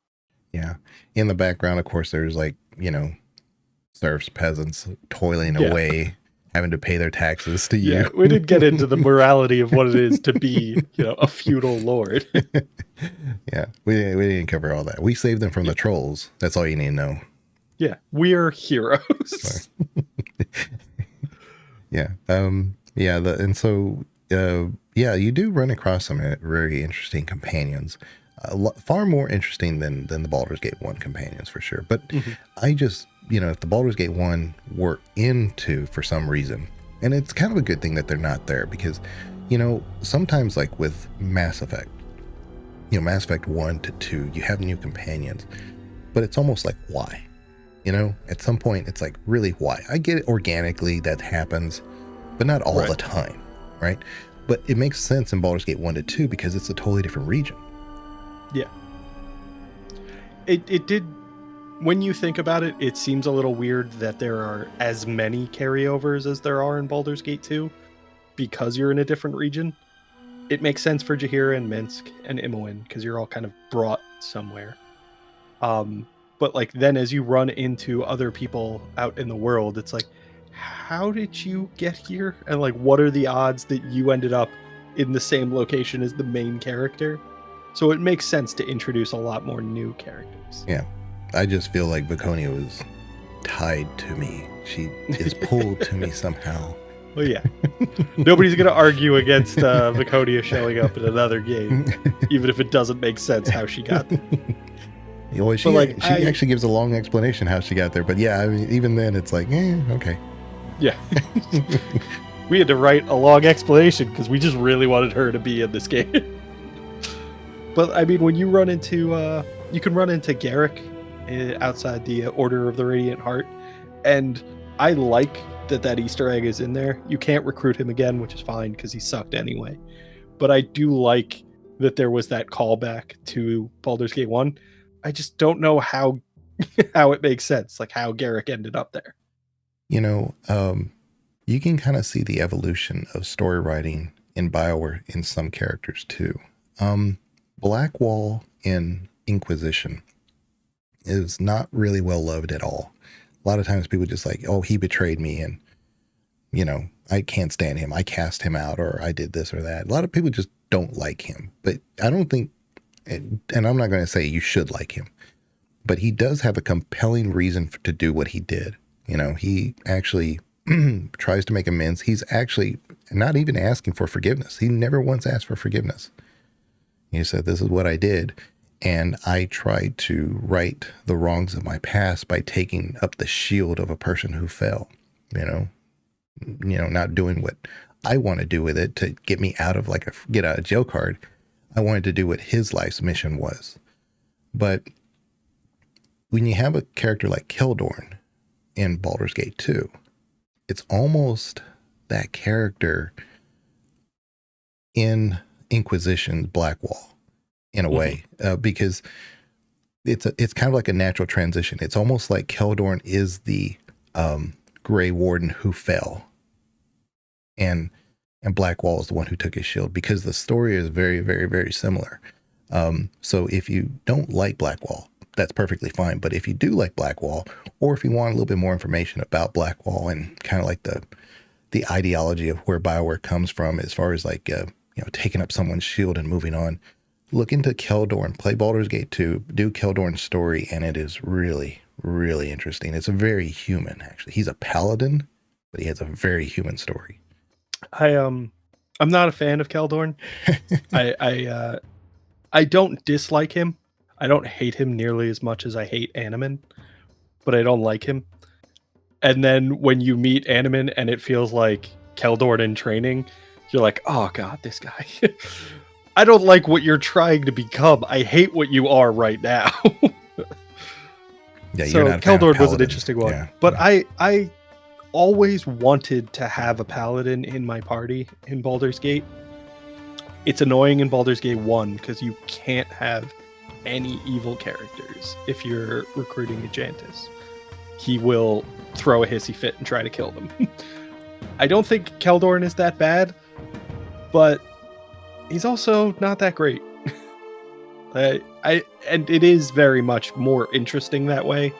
[SPEAKER 2] Yeah. In the background, of course, there's like, you know, serfs, peasants toiling away, having to pay their taxes to you.
[SPEAKER 3] Yeah, we didn't get into the morality of what it is to be, you know, a feudal lord.
[SPEAKER 2] Yeah, we didn't cover all that. We saved them from the trolls. That's all you need to know.
[SPEAKER 3] Yeah, we're heroes.
[SPEAKER 2] Yeah. You do run across some very interesting companions. Far more interesting than the Baldur's Gate 1 companions, for sure. But I just, you know, if the Baldur's Gate 1 were into for some reason, and it's kind of a good thing that they're not there, because, you know, sometimes like with Mass Effect, you know, Mass Effect 1 to 2, you have new companions, but it's almost like, why? You know, at some point it's like, really, why? I get it organically, that happens, but not all the time, right? But it makes sense in Baldur's Gate 1 to 2 because it's a totally different region.
[SPEAKER 3] Yeah. It did, when you think about it, it seems a little weird that there are as many carryovers as there are in Baldur's Gate 2 because you're in a different region. It makes sense for Jaheira and Minsc and Imoen because you're all kind of brought somewhere. But like then as you run into other people out in the world, it's like, how did you get here? And like, what are the odds that you ended up in the same location as the main character? So it makes sense to introduce a lot more new characters.
[SPEAKER 2] Yeah. I just feel like Viconia was tied to me. She is pulled to me somehow.
[SPEAKER 3] Well, yeah. Nobody's going to argue against Viconia showing up in another game, even if it doesn't make sense how she got there.
[SPEAKER 2] She
[SPEAKER 3] like,
[SPEAKER 2] actually gives a long explanation how she got there. But yeah, I mean, even then, it's like, okay.
[SPEAKER 3] Yeah. We had to write a long explanation because we just really wanted her to be in this game. But I mean, when you run into, you can run into Garrick outside the Order of the Radiant Heart, and I like that Easter egg is in there. You can't recruit him again, which is fine because he sucked anyway. But I do like that there was that callback to Baldur's Gate 1. I just don't know how how it makes sense, like how Garrick ended up there.
[SPEAKER 2] You know, you can kind of see the evolution of story writing in BioWare in some characters too. Blackwall in Inquisition is not really well loved at all. A lot of times people just like, oh, he betrayed me and, you know, I can't stand him. I cast him out, or I did this or that. A lot of people just don't like him. But I don't think, and I'm not going to say you should like him, but he does have a compelling reason to do what he did. You know, he actually tries to make amends. He's actually not even asking for forgiveness. He never once asked for forgiveness. He said, this is what I did. And I tried to right the wrongs of my past by taking up the shield of a person who fell, you know, not doing what I want to do with it to get me out of like a get out of jail card. I wanted to do what his life's mission was. But when you have a character like Keldorn in Baldur's Gate 2, it's almost that character in Inquisition's Blackwall in a way, because it's kind of like a natural transition. It's almost like Keldorn is the Grey Warden who fell, and Blackwall is the one who took his shield, because the story is very, very, very similar. So if you don't like Blackwall, that's perfectly fine. But if you do like Blackwall, or if you want a little bit more information about Blackwall and kind of like the ideology of where BioWare comes from as far as like taking up someone's shield and moving on, look into Keldorn, play Baldur's Gate 2, do Keldorn's story, and it is really, really interesting. It's a very human, actually. He's a paladin, but he has a very human story.
[SPEAKER 3] I'm not a fan of Keldorn. I don't dislike him. I don't hate him nearly as much as I hate Animan, but I don't like him. And then when you meet Animan and it feels like Keldorn in training, you're like, oh god, this guy. I don't like what you're trying to become. I hate what you are right now.
[SPEAKER 2] Yeah,
[SPEAKER 3] so
[SPEAKER 2] you're not a fan of
[SPEAKER 3] Keldorn was an
[SPEAKER 2] paladins.
[SPEAKER 3] interesting one.
[SPEAKER 2] Yeah,
[SPEAKER 3] but
[SPEAKER 2] yeah.
[SPEAKER 3] I always wanted to have a paladin in my party in Baldur's Gate. It's annoying in Baldur's Gate 1 because you can't have any evil characters if you're recruiting a Jantis. He will throw a hissy fit and try to kill them. I don't think Keldorn is that bad, but he's also not that great. And it is very much more interesting that way,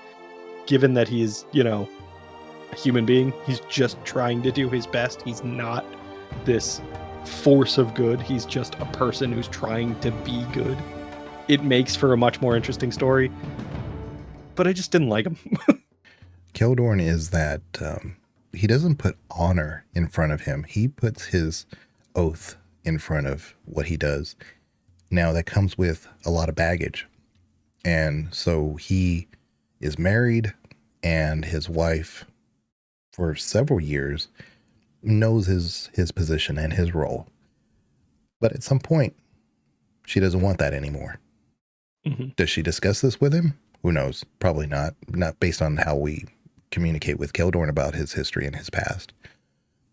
[SPEAKER 3] given that he's, a human being. He's just trying to do his best. He's not this force of good. He's just a person who's trying to be good. It makes for a much more interesting story, but I just didn't like him.
[SPEAKER 2] Keldorn is that he doesn't put honor in front of him. He puts his oath in front of what he does. Now that comes with a lot of baggage. And so he is married, and his wife for several years knows his position and his role. But at some point, she doesn't want that anymore. Mm-hmm. Does she discuss this with him? Who knows? Probably not. Not based on how we communicate with Keldorn about his history and his past.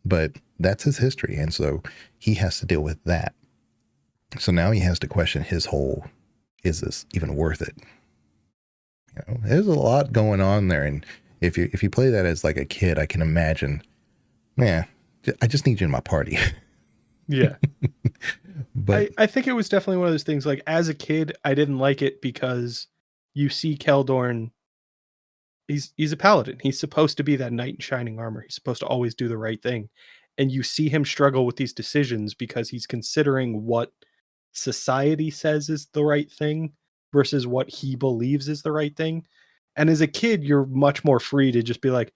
[SPEAKER 2] But that's his history, and so he has to deal with that. So now he has to question his whole, is this even worth it? There's a lot going on there, and if you play that as like a kid, I can imagine, man, I just need you in my party.
[SPEAKER 3] Yeah.
[SPEAKER 2] But
[SPEAKER 3] I think it was definitely one of those things, like, as a kid, I didn't like it because you see Keldorn, he's a paladin. He's supposed to be that knight in shining armor. He's supposed to always do the right thing. And you see him struggle with these decisions because he's considering what society says is the right thing versus what he believes is the right thing. And as a kid, you're much more free to just be like,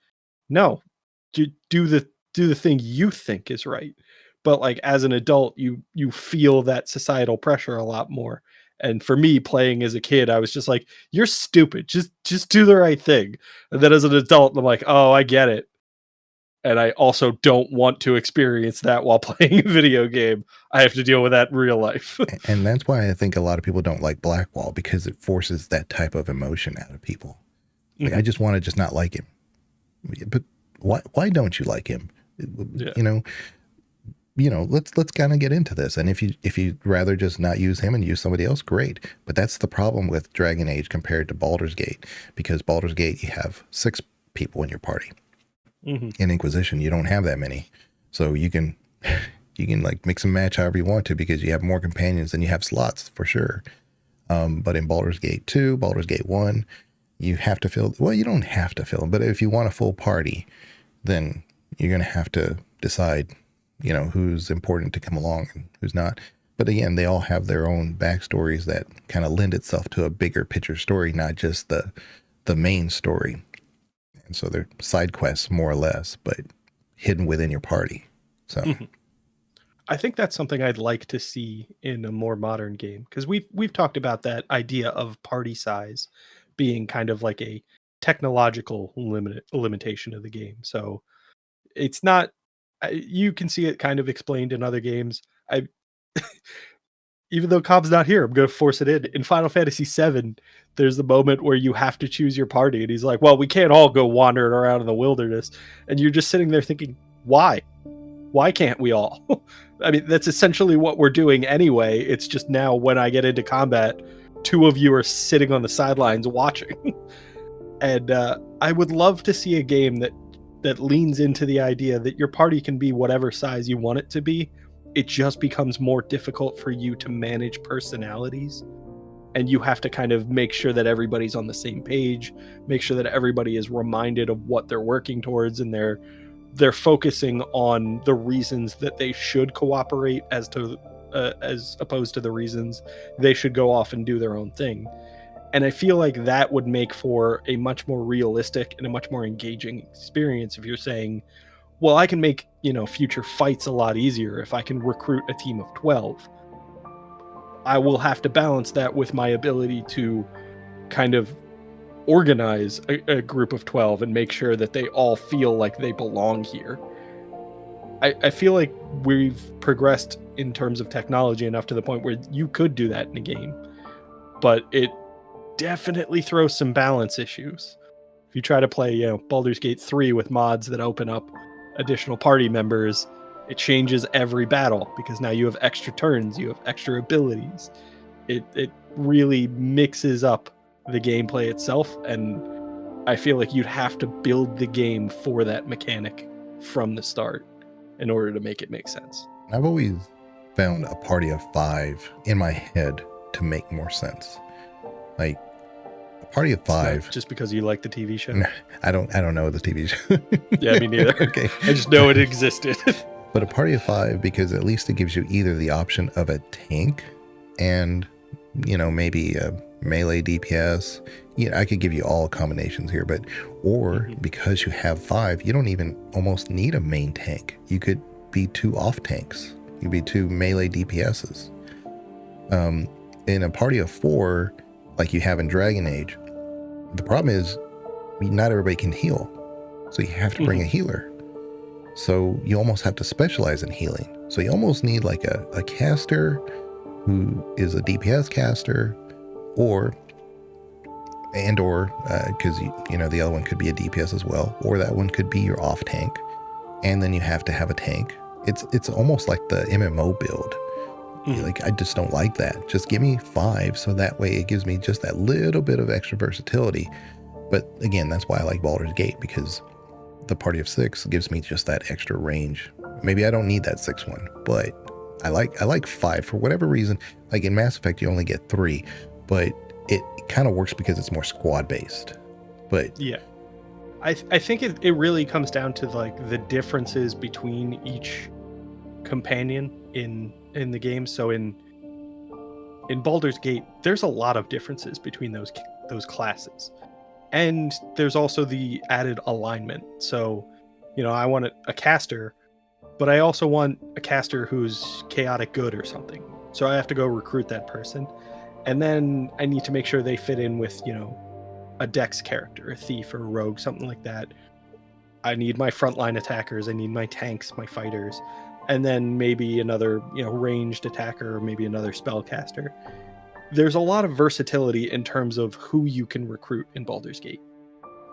[SPEAKER 3] no, do the thing you think is right. But like as an adult, you feel that societal pressure a lot more. And for me, playing as a kid, I was just like, "You're stupid. Just do the right thing." And then as an adult, I'm like, "Oh, I get it." And I also don't want to experience that while playing a video game. I have to deal with that in real life.
[SPEAKER 2] And that's why I think a lot of people don't like Blackwall, because it forces that type of emotion out of people. Like, I just want to just not like him. But why don't you like him?
[SPEAKER 3] Yeah.
[SPEAKER 2] Let's kind of get into this. And if you'd rather just not use him and use somebody else, great. But that's the problem with Dragon Age compared to Baldur's Gate, because Baldur's Gate, you have 6 people in your party. In Inquisition, you don't have that many, so you can like mix and match however you want to, because you have more companions than you have slots for sure. But in Baldur's Gate 2, Baldur's Gate 1, you have to fill. Well, you don't have to fill them, but if you want a full party, then you're going to have to decide, who's important to come along and who's not. But again, they all have their own backstories that kind of lend itself to a bigger picture story, not just the main story. And so they're side quests more or less, but hidden within your party. So
[SPEAKER 3] I think that's something I'd like to see in a more modern game, because we've talked about that idea of party size being kind of like a technological limitation of the game. So it's not, you can see it kind of explained in other games. Even though Cobb's not here, I'm going to force it in. In Final Fantasy VII, there's the moment where you have to choose your party. And he's like, well, we can't all go wandering around in the wilderness. And you're just sitting there thinking, why? Why can't we all? I mean, that's essentially what we're doing anyway. It's just now when I get into combat, 2 of you are sitting on the sidelines watching. And I would love to see a game that leans into the idea that your party can be whatever size you want it to be. It just becomes more difficult for you to manage personalities, and you have to kind of make sure that everybody's on the same page, make sure that everybody is reminded of what they're working towards, and they're focusing on the reasons that they should cooperate as opposed to the reasons they should go off and do their own thing. And I feel like that would make for a much more realistic and a much more engaging experience if you're saying, well, I can make, future fights a lot easier if I can recruit a team of 12. I will have to balance that with my ability to kind of organize a group of 12 and make sure that they all feel like they belong here. I feel like we've progressed in terms of technology enough to the point where you could do that in a game, but it definitely throws some balance issues. If you try to play, Baldur's Gate 3 with mods that open up additional party members, it changes every battle because now you have extra turns, you have extra abilities. It really mixes up the gameplay itself, and I feel like you'd have to build the game for that mechanic from the start in order to make it make sense.
[SPEAKER 2] I've always found a party of 5 in my head to make more sense. Like, party of 5.
[SPEAKER 3] Just because you like the TV show?
[SPEAKER 2] I don't know the TV show.
[SPEAKER 3] Yeah, me neither.
[SPEAKER 2] Okay.
[SPEAKER 3] I just know it existed.
[SPEAKER 2] But a party of 5, because at least it gives you either the option of a tank and, maybe a melee DPS. I could give you all combinations here, or because you have 5, you don't even almost need a main tank. You could be 2 off tanks. You could be 2 melee DPSs. In a party of 4, like you have in Dragon Age, the problem is not everybody can heal. So you have to bring a healer. So you almost have to specialize in healing. So you almost need like a caster who is a DPS caster, or because the other one could be a DPS as well, or that one could be your off tank, and then you have to have a tank. It's almost like the MMO build. Like, I just don't like that. Just give me 5, so that way it gives me just that little bit of extra versatility. But again, that's why I like Baldur's Gate, because the party of 6 gives me just that extra range. Maybe I don't need that 6 one, but I like 5 for whatever reason. Like in Mass Effect, you only get 3, but it kind of works because it's more squad based. But
[SPEAKER 3] yeah, I think it really comes down to like the differences between each companion in the game. So in Baldur's Gate, there's a lot of differences between those classes, and there's also the added alignment. So I want a caster, but I also want a caster who's chaotic good or something, so I have to go recruit that person. And then I need to make sure they fit in with, a dex character, a thief or a rogue, something like that. I need my frontline attackers, I need my tanks, my fighters, and then maybe another, ranged attacker, or maybe another spellcaster. There's a lot of versatility in terms of who you can recruit in Baldur's Gate.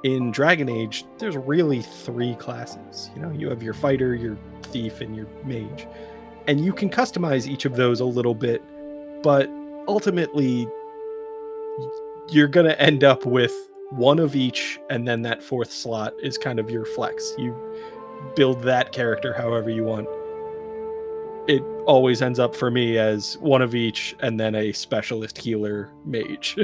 [SPEAKER 3] In Dragon Age, there's really 3 classes. You have your fighter, your thief, and your mage. And you can customize each of those a little bit, but ultimately you're going to end up with one of each, and then that 4th slot is kind of your flex. You build that character however you want. It always ends up for me as one of each and then a specialist healer mage,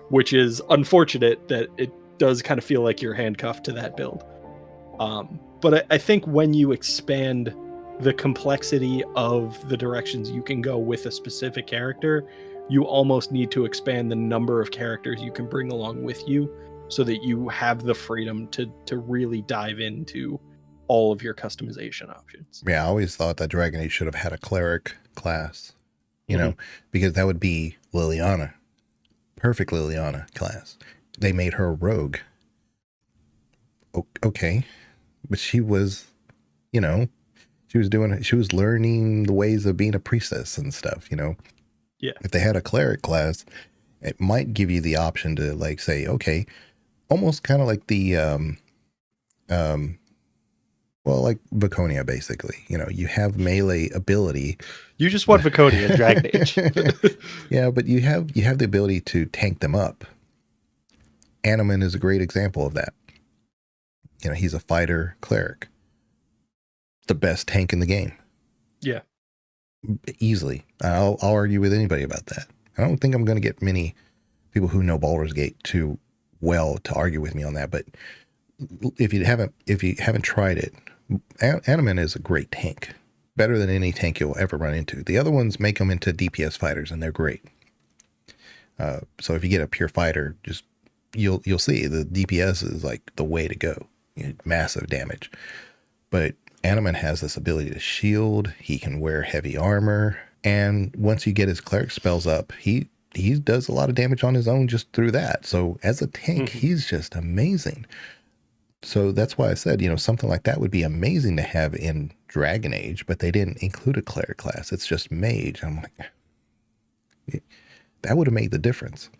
[SPEAKER 3] which is unfortunate that it does kind of feel like you're handcuffed to that build. But I think when you expand the complexity of the directions you can go with a specific character, you almost need to expand the number of characters you can bring along with you so that you have the freedom to really dive into all of your customization options.
[SPEAKER 2] Yeah, I always thought that Dragon Age should have had a cleric class, because that would be Liliana. Perfect Liliana class. They made her a rogue. Okay. But she was, she was learning the ways of being a priestess and stuff,
[SPEAKER 3] Yeah.
[SPEAKER 2] If they had a cleric class, it might give you the option to say, okay, almost kind of like the, like Viconia, basically. You have melee ability.
[SPEAKER 3] You just want Viconia in Dragon Age.
[SPEAKER 2] Yeah, but you have the ability to tank them up. Animan is a great example of that. He's a fighter cleric. The best tank in the game.
[SPEAKER 3] Yeah.
[SPEAKER 2] Easily. I'll argue with anybody about that. I don't think I'm going to get many people who know Baldur's Gate too well to argue with me on that, but if you haven't tried it, Animan is a great tank. Better than any tank you'll ever run into. The other ones make them into DPS fighters, and they're great. So if you get a pure fighter, just you'll see the DPS is like the way to go. Massive damage. But Animan has this ability to shield. He can wear heavy armor, and once you get his cleric spells up, he does a lot of damage on his own just through that. So as a tank, he's just amazing. So that's why I said, something like that would be amazing to have in Dragon Age, but they didn't include a cleric class. It's just mage. I'm like, that would have made the difference.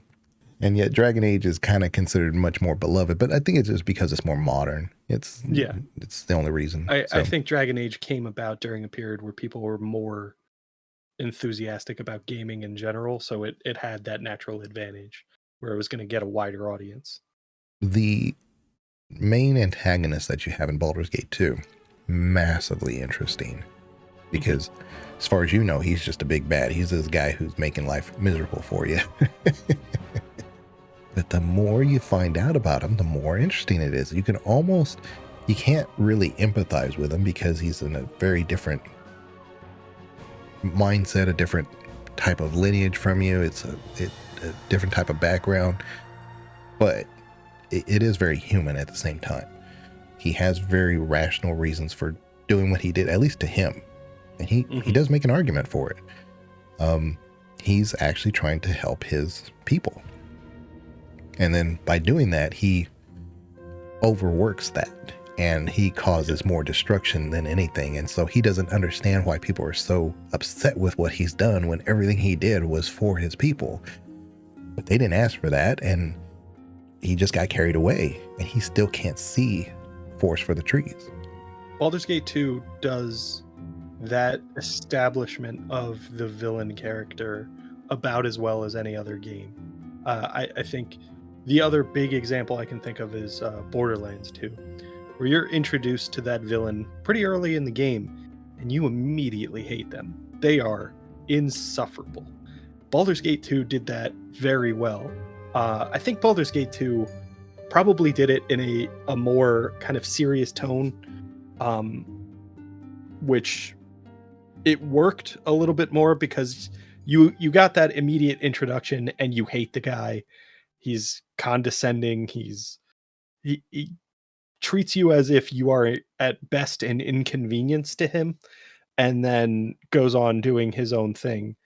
[SPEAKER 2] And yet Dragon Age is kind of considered much more beloved, but I think it's just because it's more modern. It's the only reason.
[SPEAKER 3] I think Dragon Age came about during a period where people were more enthusiastic about gaming in general, so it had that natural advantage where it was going to get a wider audience.
[SPEAKER 2] The main antagonist that you have in Baldur's Gate 2, massively interesting, because as far as you know, he's just a big bad. He's this guy who's making life miserable for you. But the more you find out about him, the more interesting it is. You can't really empathize with him because he's in a very different mindset, a different type of lineage from you. It's a different type of background, but it is very human at the same time. He has very rational reasons for doing what he did, at least to him. And he does make an argument for it. He's actually trying to help his people. And then by doing that, he overworks that and he causes more destruction than anything. And so he doesn't understand why people are so upset with what he's done when everything he did was for his people. But they didn't ask for that, and he just got carried away, and he still can't see forest for the trees.
[SPEAKER 3] Baldur's Gate 2 does that establishment of the villain character about as well as any other game. I think the other big example I can think of is Borderlands 2, where you're introduced to that villain pretty early in the game, and you immediately hate them. They are insufferable. Baldur's Gate 2 did that very well. I think Baldur's Gate 2 probably did it in a more kind of serious tone, which it worked a little bit more because you got that immediate introduction and you hate the guy. He's condescending. He treats you as if you are at best an inconvenience to him, and then goes on doing his own thing.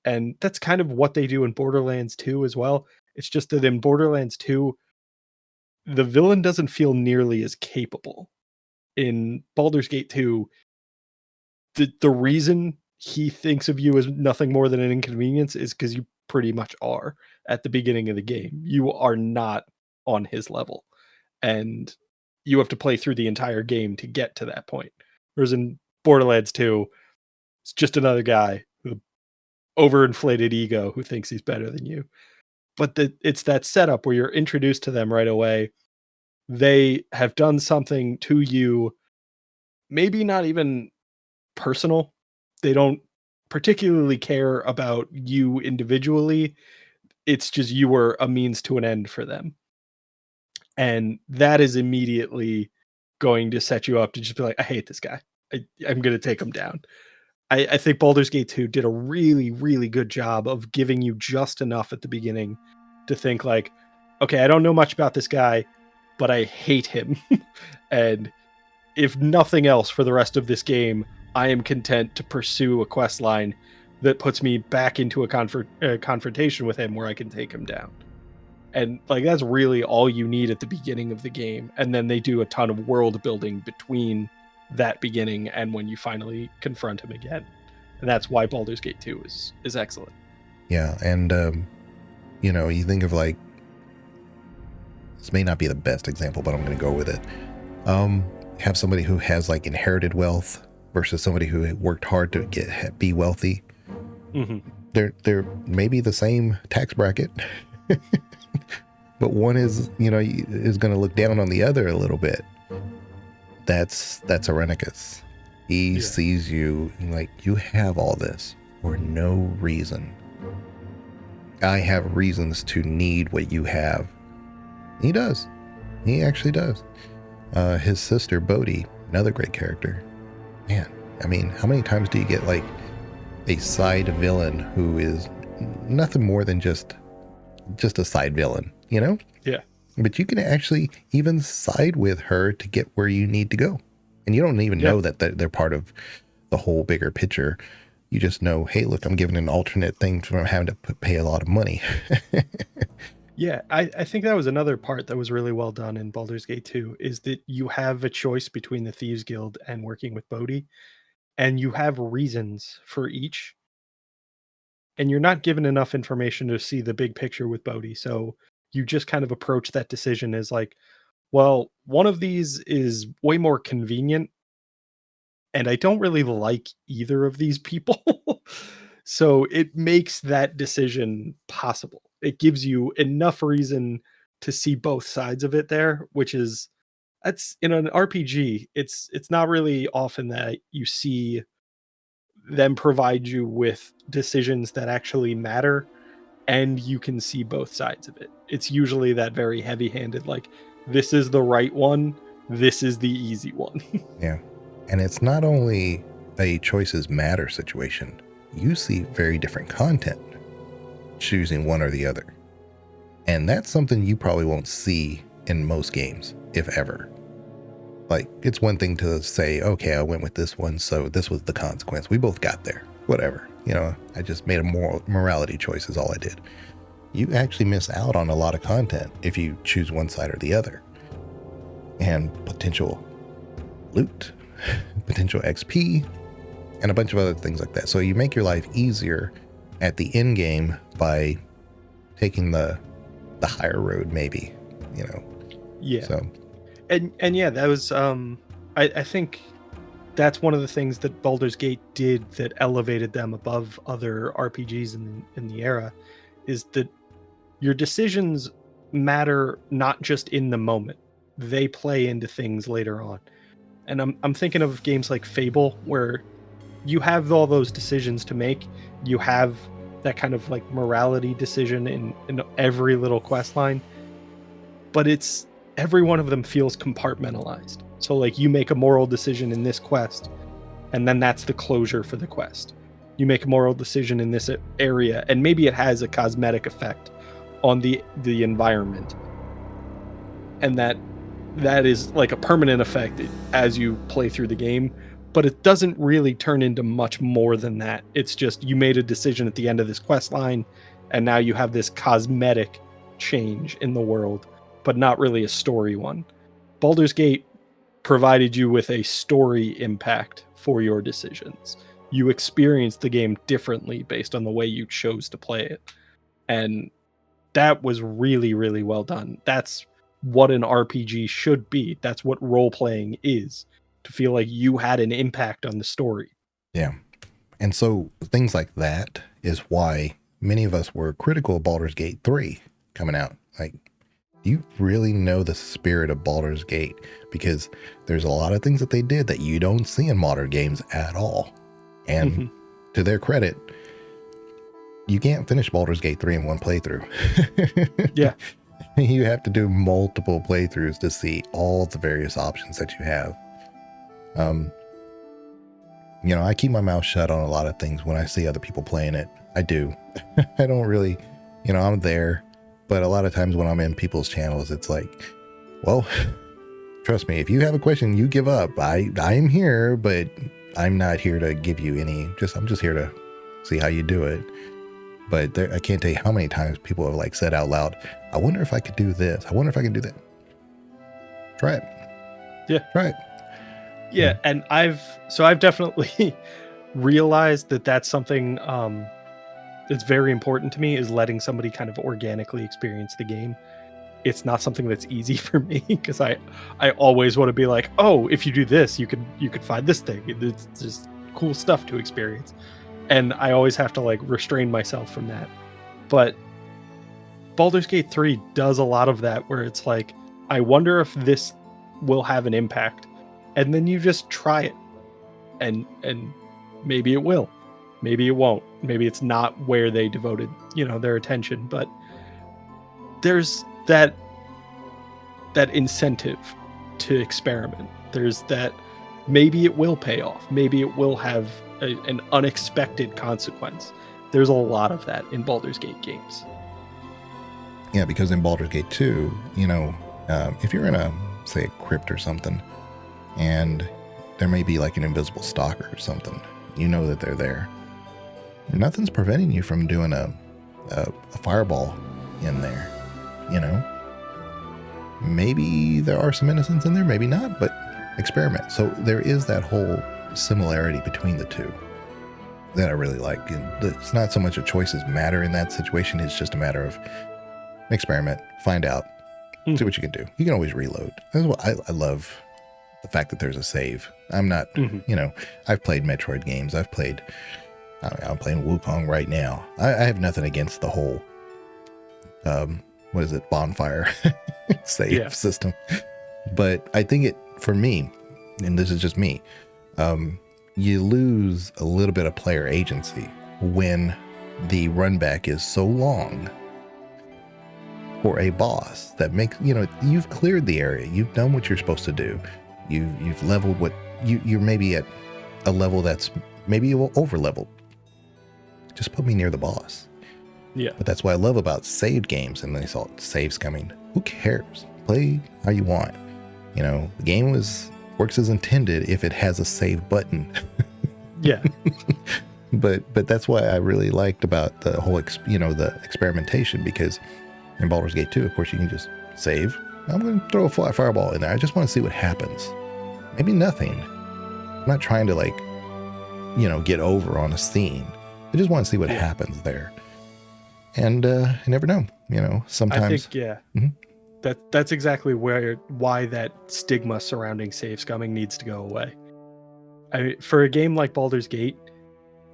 [SPEAKER 3] And that's kind of what they do in Borderlands 2 as well. It's just that in Borderlands 2, the villain doesn't feel nearly as capable. In Baldur's Gate 2, the reason he thinks of you as nothing more than an inconvenience is because you pretty much are at the beginning of the game. You are not on his level. And you have to play through the entire game to get to that point. Whereas in Borderlands 2, it's just another guy with overinflated ego who thinks he's better than you. But it's that setup where you're introduced to them right away. They have done something to you, maybe not even personal. They don't particularly care about you individually. It's just you were a means to an end for them. And that is immediately going to set you up to just be like, I hate this guy. I'm going to take him down. I think Baldur's Gate 2 did a really, really good job of giving you just enough at the beginning to think like, okay, I don't know much about this guy, but I hate him. And if nothing else for the rest of this game, I am content to pursue a quest line that puts me back into a confrontation with him where I can take him down. And like that's really all you need at the beginning of the game. And then they do a ton of world building between that beginning and when you finally confront him again. And that's why Baldur's Gate 2 is excellent.
[SPEAKER 2] Yeah, and you think of like, this may not be the best example, but I'm going to go with it. Have somebody who has like inherited wealth versus somebody who worked hard to be wealthy.
[SPEAKER 3] Mm-hmm.
[SPEAKER 2] They're maybe the same tax bracket, but one is going to look down on the other a little bit. That's Irenicus. He sees you like you have all this for no reason. I have reasons to need what you have. He does. He actually does. His sister Bodhi, another great character. Man, I mean, how many times do you get like a side villain who is nothing more than just a side villain, Yeah. But you can actually even side with her to get where you need to go. And you don't even know that they're part of the whole bigger picture. You just know, hey, look, I'm giving an alternate thing from having to pay a lot of money.
[SPEAKER 3] Yeah, I think that was another part that was really well done in Baldur's Gate 2, is that you have a choice between the Thieves Guild and working with Bodhi, and you have reasons for each. And you're not given enough information to see the big picture with Bodhi, so you just kind of approach that decision as like, well, one of these is way more convenient, and I don't really like either of these people. So it makes that decision possible. It gives you enough reason to see both sides of it there, which is, that's in an RPG, it's not really often that you see them provide you with decisions that actually matter and you can see both sides of it. It's usually that very heavy-handed, like, this is the right one, this is the easy one.
[SPEAKER 2] Yeah. And it's not only a choices matter situation. You see very different content choosing one or the other. And that's something you probably won't see in most games, if ever. Like, it's one thing to say, okay, I went with this one, so this was the consequence. We both got there. Whatever. I just made a morality choice is all I did. You actually miss out on a lot of content if you choose one side or the other. And potential loot, potential XP, and a bunch of other things like that. So you make your life easier at the end game by taking the higher road, maybe,
[SPEAKER 3] Yeah.
[SPEAKER 2] So,
[SPEAKER 3] and yeah, that was I think that's one of the things that Baldur's Gate did that elevated them above other RPGs in the era, is that your decisions matter not just in the moment. They play into things later on. And I'm thinking of games like Fable, where you have all those decisions to make. You have that kind of like morality decision in every little quest line, but it's every one of them feels compartmentalized. So like you make a moral decision in this quest, and then that's the closure for the quest. You make a moral decision in this area, and maybe it has a cosmetic effect on the environment, and that is like a permanent effect as you play through the game. but it doesn't really turn into much more than that. It's just you made a decision at the end of this quest line, and now you have this cosmetic change in the world, but not really a story one. Baldur's Gate provided you with a story impact for your decisions. You experienced the game differently based on the way you chose to play it. And that was really, really well done. That's what an RPG should be. That's what role-playing is, to feel like you had an impact on the story.
[SPEAKER 2] Yeah. And so things like that is why many of us were critical of Baldur's Gate 3 coming out. Like, do you really know the spirit of Baldur's Gate? Because there's a lot of things that they did that you don't see in modern games at all. And to their credit, you can't finish Baldur's Gate 3 in one playthrough.
[SPEAKER 3] Yeah.
[SPEAKER 2] You have to do multiple playthroughs to see all the various options that you have. You know, I keep my mouth shut on a lot of things when I see other people playing it. I do. I don't really, you know, I'm there. But a lot of times when I'm in people's channels, it's like, well, trust me, if you have a question, you give up. I am here, but I'm not here to give you any, I'm just here to see how you do it. But I can't tell you how many times people have like said out loud, I wonder if I could do this. I wonder if I can do that. Try it.
[SPEAKER 3] Yeah.
[SPEAKER 2] Try it.
[SPEAKER 3] Yeah. And I've definitely realized that that's something that's very important to me, is letting somebody kind of organically experience the game. It's not something that's easy for me, because I always want to be like, oh, if you do this, you could find this thing. It's just cool stuff to experience. And I always have to like restrain myself from that. But Baldur's Gate 3 does a lot of that, where it's like, I wonder if this will have an impact. And then you just try it. And maybe it will. Maybe it won't. Maybe it's not where they devoted, their attention. But there's that incentive to experiment. There's that maybe it will pay off. Maybe it will have an unexpected consequence. There's a lot of that in Baldur's Gate games.
[SPEAKER 2] Yeah, because in Baldur's Gate 2, if you're in say a crypt or something, and there may be like an invisible stalker or something, you know that they're there. Nothing's preventing you from doing a fireball in there, Maybe there are some innocents in there, maybe not, but experiment. So there is that whole similarity between the two that I really like. It's not so much a choices matter in that situation. It's just a matter of experiment, find out, see what you can do. You can always reload. That's what I love, the fact that there's a save. I'm not, I've played Metroid games. I'm playing Wukong right now. I have nothing against the whole, bonfire save system. But I think for me, and this is just me, you lose a little bit of player agency when the run back is so long for a boss that makes, you've cleared the area. You've done what you're supposed to do. You've leveled what you're maybe at a level that's maybe over leveled. Just put me near the boss.
[SPEAKER 3] Yeah.
[SPEAKER 2] But that's what I love about saved games. And they saw saves coming. Who cares? Play how you want. The game works as intended if it has a save button.
[SPEAKER 3] Yeah.
[SPEAKER 2] But that's why I really liked about the whole, the experimentation, because in Baldur's Gate 2, of course, you can just save. I'm going to throw a fireball in there. I just want to see what happens. Maybe nothing. I'm not trying to get over on a scene. I just want to see what happens there. And you never know, sometimes.
[SPEAKER 3] I think, that's exactly why that stigma surrounding save scumming needs to go away. For a game like Baldur's Gate,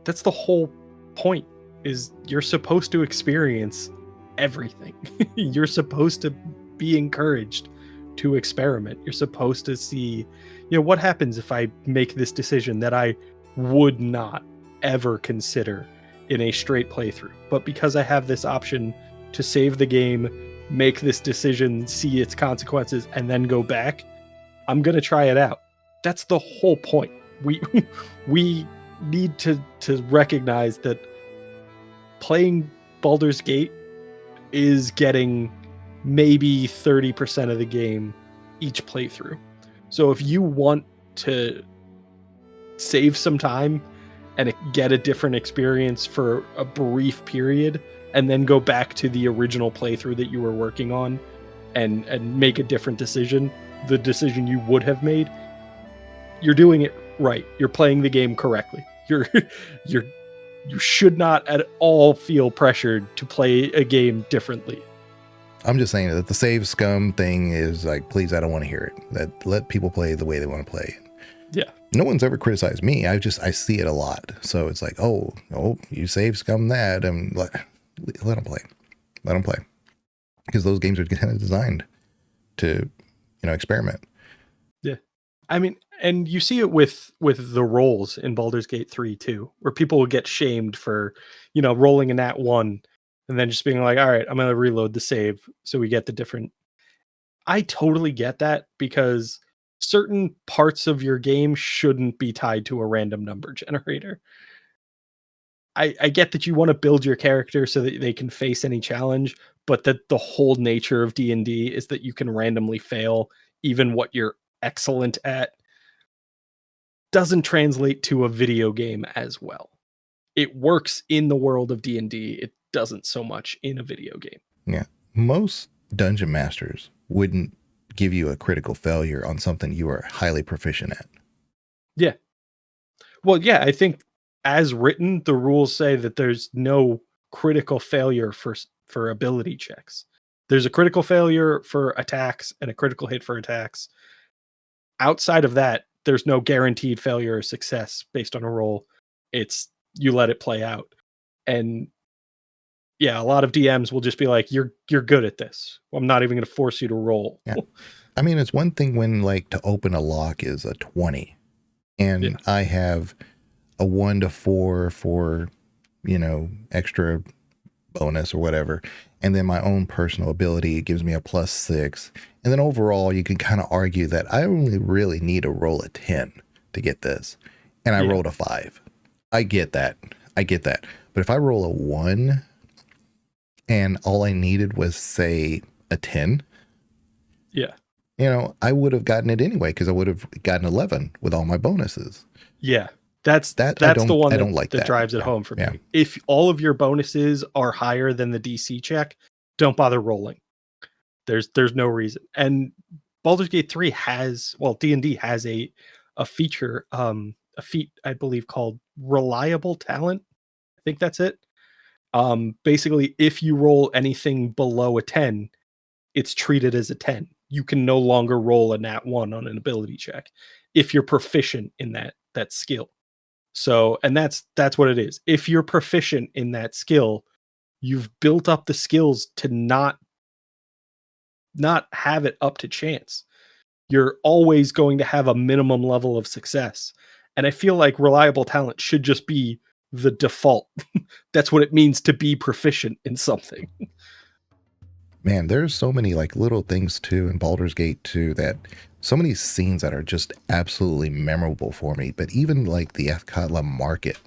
[SPEAKER 3] that's the whole point, is you're supposed to experience everything. You're supposed to be encouraged to experiment. You're supposed to see, what happens if I make this decision that I would not ever consider in a straight playthrough. But because I have this option to save the game, make this decision, see its consequences, and then go back, I'm going to try it out. That's the whole point. We need to recognize that playing Baldur's Gate is getting maybe 30% of the game each playthrough. So if you want to save some time and get a different experience for a brief period, and then go back to the original playthrough that you were working on and make a different decision, the decision you would have made, you're doing it right. You're playing the game correctly. You should not at all feel pressured to play a game differently. I'm
[SPEAKER 2] just saying that the save scum thing is like, please, I don't want to hear it. Let people play the way they want to play.
[SPEAKER 3] Yeah.
[SPEAKER 2] No one's ever criticized me. I see it a lot. So it's like, oh, you save scum that, and let them play. Let them play. Because those games are kind of designed to, experiment.
[SPEAKER 3] Yeah. I mean, and you see it with the rolls in Baldur's Gate 3 too, where people will get shamed for, rolling a nat 1 and then just being like, all right, I'm going to reload the save so we get the different. I totally get that, because certain parts of your game shouldn't be tied to a random number generator. I get that you want to build your character so that they can face any challenge, but that the whole nature of D&D is that you can randomly fail even what you're excellent at doesn't translate to a video game as well. It works in the world of D&D. It doesn't so much in a video game.
[SPEAKER 2] Yeah. Most dungeon masters wouldn't give you a critical failure on something you are highly proficient at.
[SPEAKER 3] Yeah. Well, yeah, I think as written, the rules say that there's no critical failure for ability checks. There's a critical failure for attacks and a critical hit for attacks. Outside of that, there's no guaranteed failure or success based on a roll. It's you let it play out. And yeah, a lot of DMs will just be like, you're good at this. I'm not even going to force you to roll.
[SPEAKER 2] Yeah. I mean, it's one thing when like to open a lock is a 20 and I have a 1 to 4 for, extra bonus or whatever. And then my own personal ability gives me a +6. And then overall, you can kind of argue that I only really need to roll a 10 to get this. And I rolled a 5. I get that. But if I roll a 1 and all I needed was, say, a 10.
[SPEAKER 3] Yeah.
[SPEAKER 2] I would have gotten it anyway, because I would have gotten 11 with all my bonuses.
[SPEAKER 3] Yeah. That's the one that drives it home for me. If all of your bonuses are higher than the DC check, don't bother rolling. There's no reason. And Baldur's Gate 3 D&D has a feature, a feat, I believe, called reliable talent. I think that's it. Basically, if you roll anything below a 10, it's treated as a 10. You can no longer roll a nat 1 on an ability check if you're proficient in that skill. So, and that's what it is. If you're proficient in that skill, you've built up the skills to not have it up to chance. You're always going to have a minimum level of success. And I feel like reliable talent should just be the default. That's what it means to be proficient in something.
[SPEAKER 2] Man, there's so many like little things too in Baldur's Gate 2 that so many scenes that are just absolutely memorable for me. But even like the Athkatla market,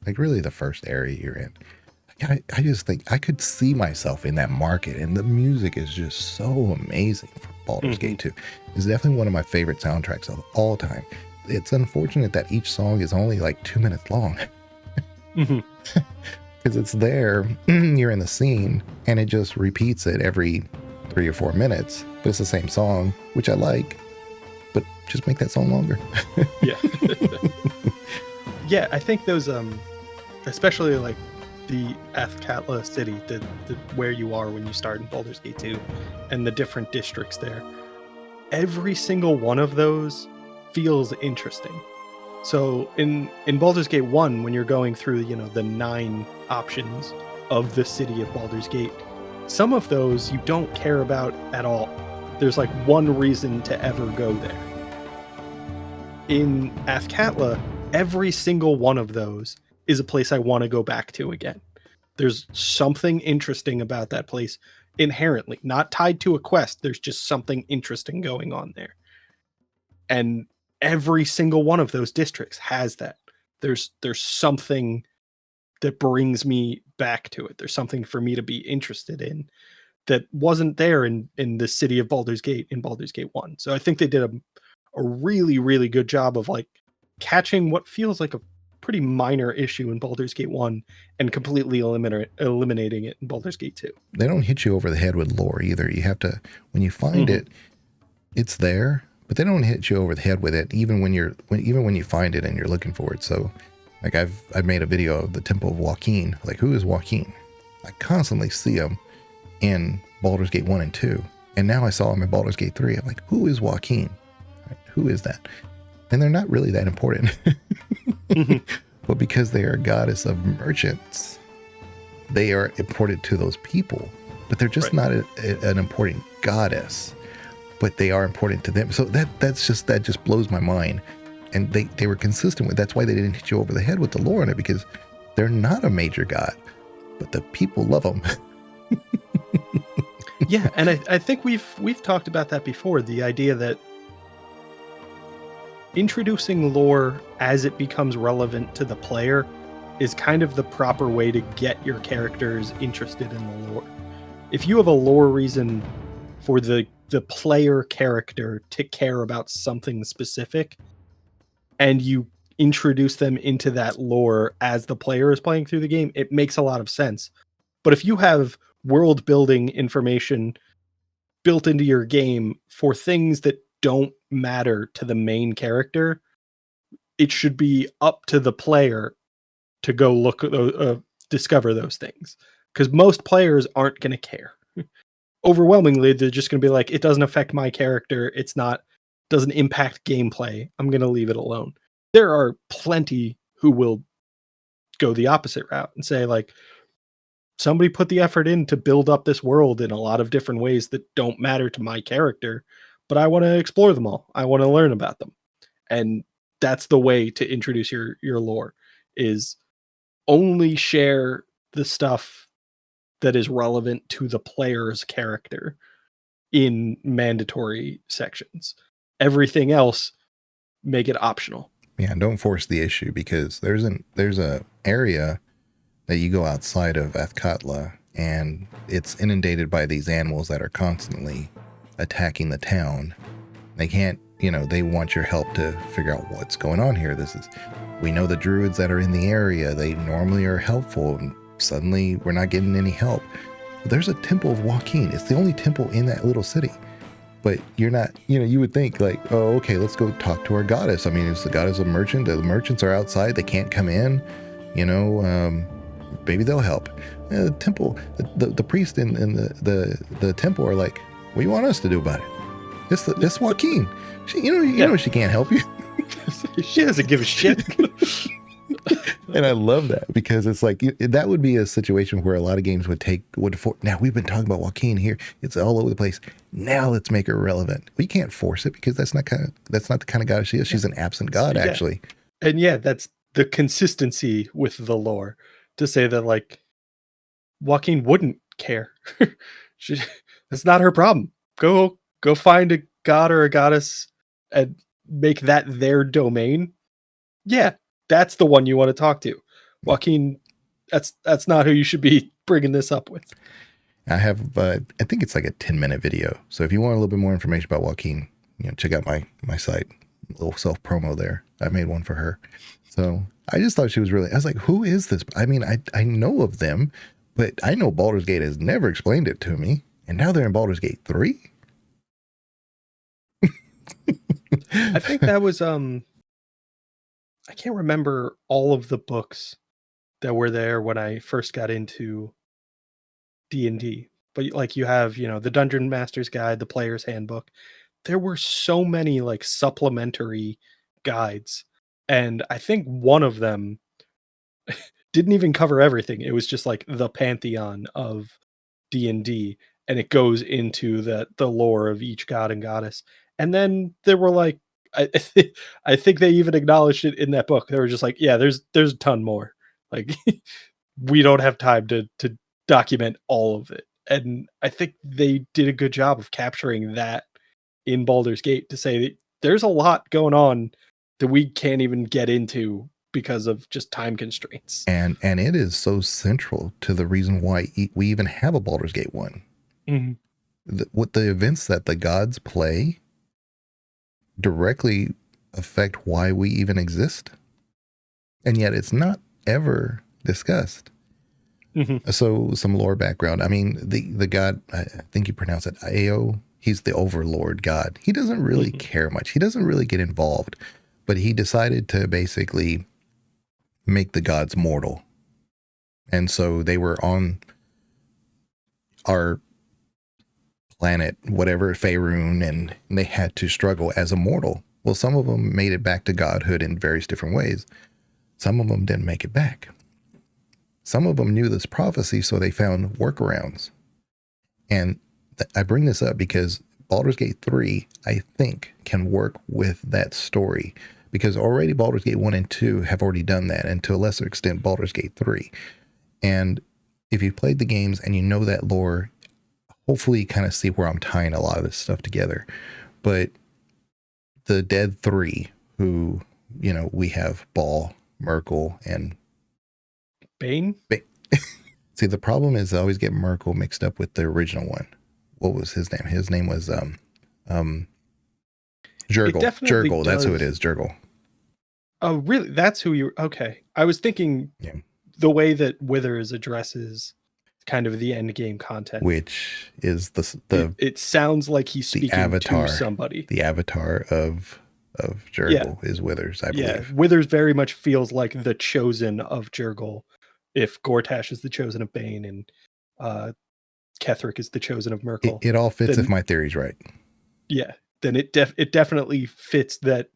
[SPEAKER 2] like really the first area you're in, I just think I could see myself in that market, and the music is just so amazing for Baldur's Gate 2. It's definitely one of my favorite soundtracks of all time. It's unfortunate that each song is only like 2 minutes long. Because it's there, you're in the scene, and it just repeats it every 3 or 4 minutes. But it's the same song, which I like, but just make that song longer.
[SPEAKER 3] Yeah. Yeah, I think those, especially like the Athkatla city, the where you are when you start in Baldur's Gate 2, and the different districts there, every single one of those feels interesting. So in Baldur's Gate 1, when you're going through, the 9 options of the city of Baldur's Gate, some of those you don't care about at all. There's like one reason to ever go there. In Athkatla, every single one of those is a place I want to go back to again. There's something interesting about that place inherently, not tied to a quest. There's just something interesting going on there. And every single one of those districts has that. There's something that brings me back to it. There's something for me to be interested in that wasn't there in the city of Baldur's Gate in Baldur's Gate 1. So I think they did a really, really good job of like catching what feels like a pretty minor issue in Baldur's Gate 1 and completely eliminating it in Baldur's Gate 2.
[SPEAKER 2] They don't hit you over the head with lore either. You have to, when you find it, it's there, but they don't hit you over the head with it even when you find it and you're looking for it. So like I've made a video of the Temple of Joaquin. Like, who is Joaquin? I constantly see him in Baldur's Gate 1 and 2. And now I saw him in Baldur's Gate 3. I'm like, who is Joaquin? Who is that? And they're not really that important. But because they are a goddess of merchants, they are important to those people. But they're just not an important goddess. But they are important to them. So that just blows my mind. And they were consistent with, that's why they didn't hit you over the head with the lore in it, because they're not a major god. But the people love them.
[SPEAKER 3] Yeah, and I think we've talked about that before. The idea that introducing lore as it becomes relevant to the player is kind of the proper way to get your characters interested in the lore. If you have a lore reason for the player character to care about something specific, and you introduce them into that lore as the player is playing through the game, it makes a lot of sense. But if you have world building information built into your game for things that don't matter to the main character, it should be up to the player to go look at discover those things, because most players aren't going to care. Overwhelmingly, they're just going to be like, it doesn't affect my character, doesn't impact gameplay, I'm going to leave it alone. There are plenty who will go the opposite route and say, like, somebody put the effort in to build up this world in a lot of different ways that don't matter to my character, but I want to explore them all. I want to learn about them. And that's the way to introduce your lore, is only share the stuff that is relevant to the player's character in mandatory sections. Everything else, make it optional.
[SPEAKER 2] Yeah, don't force the issue, because there's a area that you go outside of Athkatla, and it's inundated by these animals that are constantly attacking the town. They can't, they want your help to figure out what's going on here. We know the druids that are in the area, they normally are helpful, and suddenly we're not getting any help. There's a Temple of Joaquin. It's the only temple in that little city. But you're not, you would think like, oh, okay, let's go talk to our goddess. I mean, it's the goddess of merchant. The merchants are outside. They can't come in, maybe they'll help. The temple, the priest in the temple are like, what do you want us to do about it? This Joaquin. She, she can't help you.
[SPEAKER 3] She doesn't give a shit.
[SPEAKER 2] And I love that, because it's like, that would be a situation where a lot of games now we've been talking about Joaquin here. It's all over the place. Now let's make her relevant. Well, you can't force it, because that's not the kind of goddess she is. She's an absent god, actually.
[SPEAKER 3] And that's the consistency with the lore, to say that, like, Joaquin wouldn't care. That's not her problem. Go find a god or a goddess and make that their domain. Yeah, that's the one you want to talk to. Joaquin, that's not who you should be bringing this up with.
[SPEAKER 2] I have, I think it's like a 10-minute video. So if you want a little bit more information about Joaquin, check out my site. A little self-promo there. I made one for her. So I just thought she was I was like, who is this? I mean, I know of them, but I know Baldur's Gate has never explained it to me. And now they're in Baldur's Gate 3?
[SPEAKER 3] I think that was, I can't remember all of the books that were there when I first got into D&D. But like, you have, the Dungeon Master's Guide, the Player's Handbook. There were so many like supplementary guides. And I think one of them didn't even cover everything. It was just like the pantheon of D&D, and it goes into the lore of each god and goddess. And then there were like, I think they even acknowledged it in that book. They were just like, yeah, there's a ton more. Like, we don't have time to document all of it. And I think they did a good job of capturing that in Baldur's Gate, to say that there's a lot going on that we can't even get into because of just time constraints.
[SPEAKER 2] And it is so central to the reason why we even have a Baldur's Gate 1.
[SPEAKER 3] Mm-hmm.
[SPEAKER 2] With the events that the gods play directly affect why we even exist. And yet it's not ever discussed.
[SPEAKER 3] Mm-hmm.
[SPEAKER 2] So some lore background. I mean, the god, I think you pronounce it Ao, he's the overlord god. He doesn't really care much. He doesn't really get involved, but he decided to basically make the gods mortal. And so they were on our planet, whatever, Faerun, and they had to struggle as a mortal. Well, some of them made it back to godhood in various different ways. Some of them didn't make it back. Some of them knew this prophecy, so they found workarounds. And I bring this up because Baldur's Gate 3, I think, can work with that story, because already Baldur's Gate 1 and 2 have already done that, and to a lesser extent, Baldur's Gate 3. And if you've played the games and you know that lore, hopefully you kind of see where I'm tying a lot of this stuff together. But the Dead Three, who, you know, we have Ball, Merkel, and
[SPEAKER 3] Bane?
[SPEAKER 2] See, the problem is I always get Merkel mixed up with the original one. What was his name? His name was Jurgle. Jurgle, that's who it is, Jurgle.
[SPEAKER 3] Oh, really? That's who you... Okay. I was thinking the way that Withers addresses kind of the end game content,
[SPEAKER 2] which is
[SPEAKER 3] it sounds like he's speaking to somebody.
[SPEAKER 2] The avatar of Jurgle is Withers, I believe.
[SPEAKER 3] Yeah, Withers very much feels like the chosen of Jurgle, if Gortash is the chosen of Bane and Ketherick is the chosen of Merkel.
[SPEAKER 2] It all fits if my theory's right. Yeah,
[SPEAKER 3] then it definitely fits that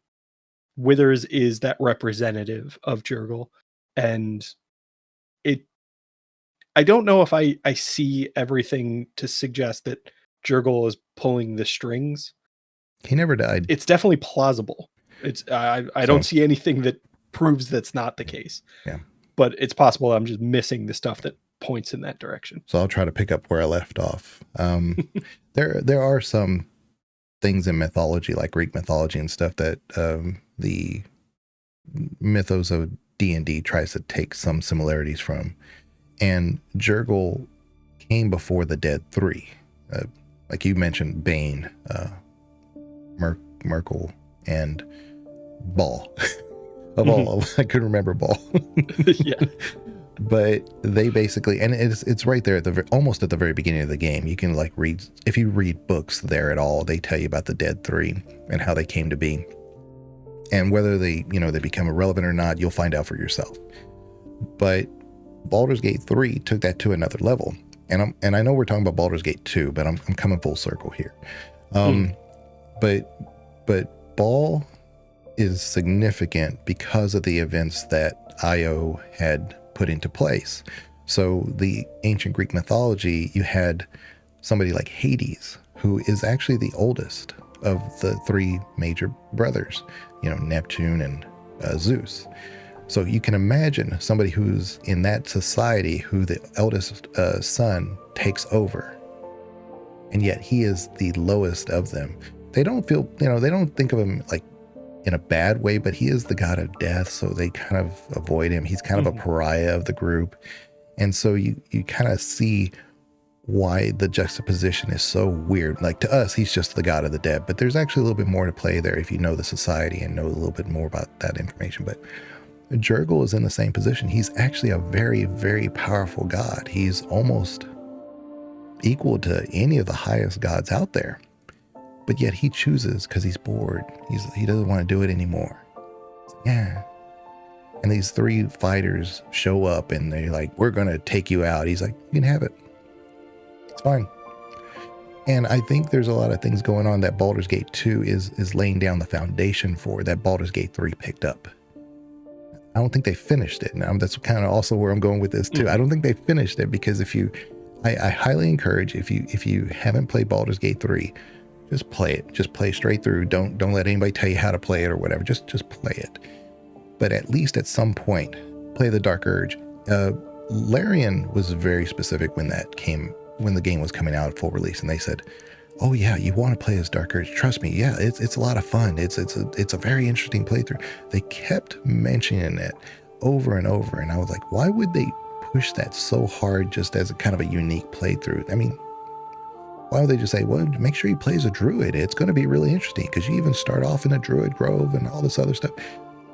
[SPEAKER 3] Withers is that representative of Jurgle, and I don't know if I see everything to suggest that Jurgle is pulling the strings.
[SPEAKER 2] He never died.
[SPEAKER 3] It's definitely plausible. It's I don't see anything that proves that's not the case.
[SPEAKER 2] Yeah.
[SPEAKER 3] But it's possible I'm just missing the stuff that points in that direction.
[SPEAKER 2] So I'll try to pick up where I left off. There are some things in mythology, like Greek mythology and stuff, that the mythos of D&D tries to take some similarities from. And Jurgle came before the Dead Three. Like you mentioned, Bane, Merkel, and Ball. Of all, I couldn't remember Ball.
[SPEAKER 3] Yeah.
[SPEAKER 2] But they basically, and it's right there at almost at the very beginning of the game. You can like read, if you read books there at all, they tell you about the Dead Three and how they came to be. And whether they become irrelevant or not, you'll find out for yourself. But Baldur's Gate 3 took that to another level. And I know we're talking about Baldur's Gate 2, but I'm coming full circle here. But Ball is significant because of the events that Io had put into place. So the ancient Greek mythology, you had somebody like Hades, who is actually the oldest of the three major brothers, Neptune and Zeus. So you can imagine somebody who's in that society, who the eldest son takes over, and yet he is the lowest of them. They don't feel, they don't think of him like in a bad way, but he is the god of death, so they kind of avoid him. He's kind of a pariah of the group. And so you kind of see why the juxtaposition is so weird. Like, to us, he's just the god of the dead, but there's actually a little bit more to play there if you know the society and know a little bit more about that information. But Jurgle is in the same position. He's actually a very, very powerful god. He's almost equal to any of the highest gods out there. But yet he chooses, because he's bored. He doesn't want to do it anymore. Yeah. And these three fighters show up and they're like, we're going to take you out. He's like, you can have it. It's fine. And I think there's a lot of things going on that Baldur's Gate 2 is laying down the foundation for, that Baldur's Gate 3 picked up. I don't think they finished it. Now that's kind of also where I'm going with this too. I don't think they finished it, because I highly encourage, if you haven't played Baldur's Gate 3, just play it. Just play straight through. Don't let anybody tell you how to play it or whatever. Just play it. But at least at some point, play the Dark Urge. Larian was very specific when the game was coming out at full release, and they said, oh yeah, you want to play as Dark Urge. Trust me, yeah, it's a lot of fun. It's a very interesting playthrough. They kept mentioning it over and over, and I was like, why would they push that so hard just as a kind of a unique playthrough? I mean, why would they just say, well, make sure you play as a druid? It's going to be really interesting because you even start off in a druid grove and all this other stuff.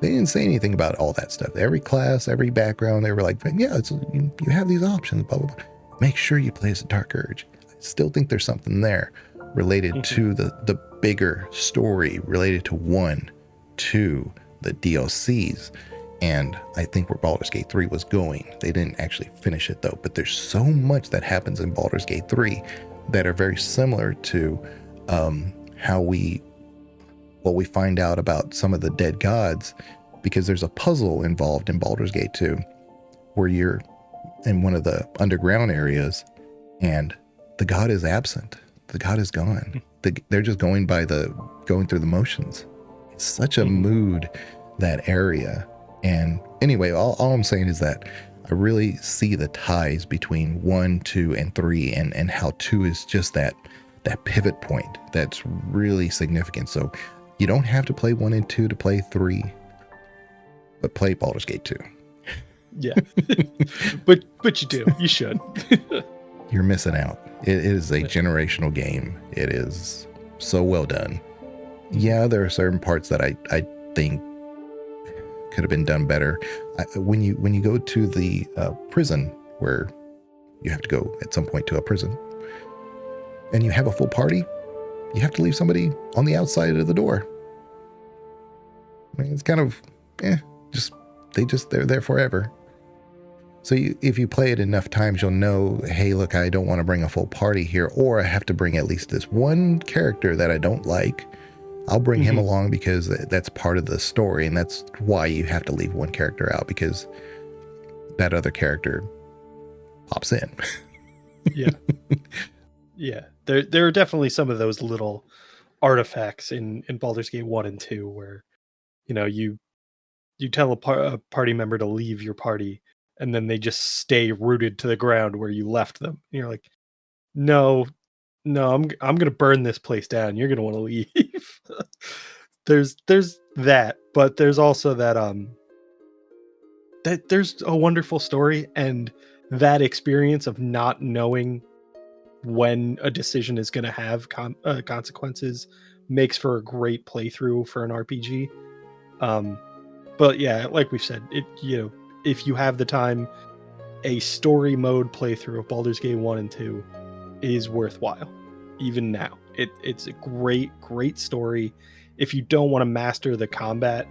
[SPEAKER 2] They didn't say anything about all that stuff. Every class, every background, they were like, yeah, you have these options, blah, blah, blah. Make sure you play as a Dark Urge. I still think there's something there related to the bigger story, related to 1, 2, the DLCs. And I think where Baldur's Gate 3 was going. They didn't actually finish it though, but there's so much that happens in Baldur's Gate 3 that are very similar to what we find out about some of the dead gods, because there's a puzzle involved in Baldur's Gate 2 where you're in one of the underground areas and the god is absent. The god is gone. They're just going through the motions. It's such a mood, that area. And anyway, all I'm saying is that I really see the ties between 1, 2, and 3, and how 2 is just that pivot point that's really significant. So you don't have to play 1 and 2 to play 3, but play Baldur's Gate 2.
[SPEAKER 3] Yeah, but you do. You should.
[SPEAKER 2] You're missing out. It is a generational game. It is so well done. Yeah, there are certain parts that I think could have been done better. When you go to the prison, where you have to go at some point to a prison, and you have a full party, you have to leave somebody on the outside of the door. I mean, it's kind of, they're there forever. So if you play it enough times, you'll know, hey, look, I don't want to bring a full party here, or I have to bring at least this one character that I don't like. I'll bring him along because that's part of the story, and that's why you have to leave one character out, because that other character pops in.
[SPEAKER 3] Yeah. Yeah. There are definitely some of those little artifacts in Baldur's Gate 1 and 2 where, you tell a party member to leave your party, and then they just stay rooted to the ground where you left them. And you're like, no, I'm going to burn this place down. You're going to want to leave. There's that, but there's also that there's a wonderful story, and that experience of not knowing when a decision is going to have consequences makes for a great playthrough for an RPG. But yeah, like we've said, if you have the time, a story mode playthrough of Baldur's Gate 1 and 2 is worthwhile. Even now, it's a great story. If you don't want to master the combat,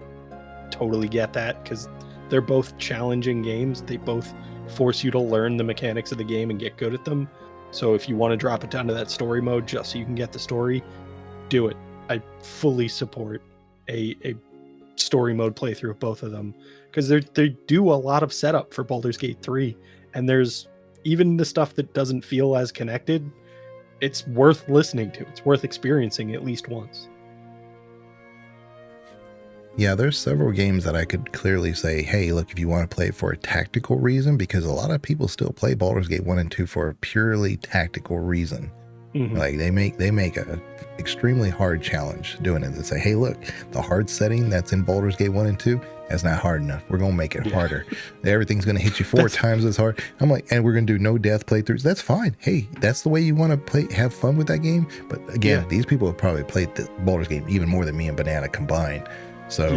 [SPEAKER 3] totally get that, because they're both challenging games. They both force you to learn the mechanics of the game and get good at them. So if you want to drop it down to that story mode just so you can get the story, do it. I fully support a story mode playthrough of both of them, because they do a lot of setup for Baldur's Gate 3, and there's even the stuff that doesn't feel as connected. It's worth listening to. It's worth experiencing at least once.
[SPEAKER 2] Yeah, there's several games that I could clearly say, hey, look, if you want to play it for a tactical reason, because a lot of people still play Baldur's Gate 1 and 2 for a purely tactical reason. Like they make a extremely hard challenge doing it. They say, hey, look, the hard setting that's in Baldur's Gate 1 and 2, that's not hard enough. We're going to make it harder. Everything's going to hit you 4 times as hard. I'm like, and we're going to do no death playthroughs. That's fine. Hey, that's the way you want to play, have fun with that game. But again, these people have probably played the Baldur's Gate even more than me and Banana combined. So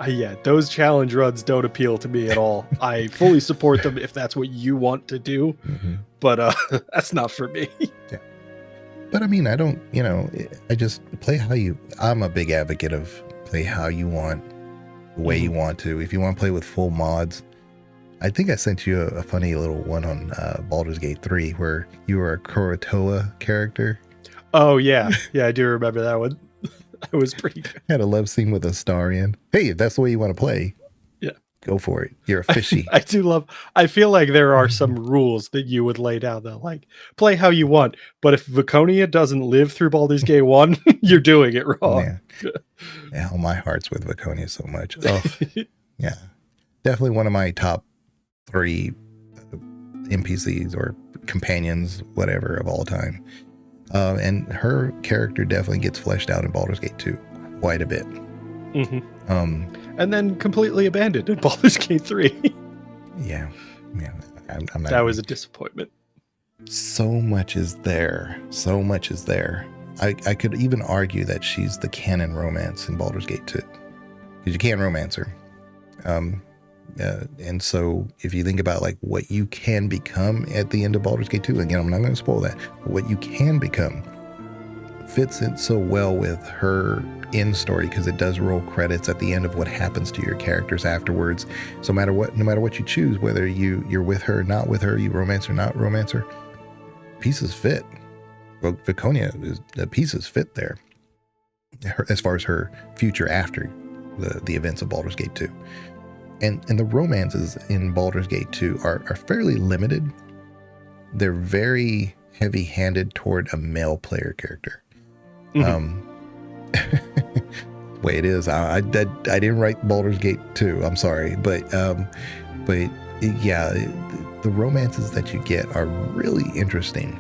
[SPEAKER 3] yeah, those challenge runs don't appeal to me at all. I fully support them if that's what you want to do, but that's not for me.
[SPEAKER 2] Yeah. But I mean, I don't, I just play how I'm a big advocate of play how you want, the way you want to. If you want to play with full mods, I think I sent you a funny little one on Baldur's Gate 3 where you were a Kurotoa character.
[SPEAKER 3] Oh, yeah. Yeah, I do remember that one. That was pretty good.
[SPEAKER 2] Had a love scene with Astarion. Hey, if that's the way you want to play, go for it. You're a fishy.
[SPEAKER 3] I feel like there are some rules that you would lay down that, like, play how you want, but if Viconia doesn't live through Baldur's Gate 1, you're doing it wrong.
[SPEAKER 2] Yeah, my heart's with Viconia so much. Oh, yeah. Definitely one of my top 3 NPCs or companions, whatever, of all time. And her character definitely gets fleshed out in Baldur's Gate 2 quite a bit.
[SPEAKER 3] And then completely abandoned in Baldur's Gate 3.
[SPEAKER 2] I'm not
[SPEAKER 3] that was a disappointment.
[SPEAKER 2] So much is there. So much is there. I could even argue that she's the canon romance in Baldur's Gate 2. Because you can't romance her. And so if you think about like what you can become at the end of Baldur's Gate 2, again, I'm not going to spoil that, but what you can become fits in so well with her end story, because it does roll credits at the end of what happens to your characters afterwards. So no matter what you choose, whether you're with her, not with her, you romance her, not romance her, pieces fit. Well, Viconia, the pieces fit there as far as her future after the events of Baldur's Gate 2. And the romances in Baldur's Gate 2 are fairly limited. They're very heavy-handed toward a male player character. Way it is. I didn't write Baldur's Gate 2. I'm sorry, but yeah, the romances that you get are really interesting.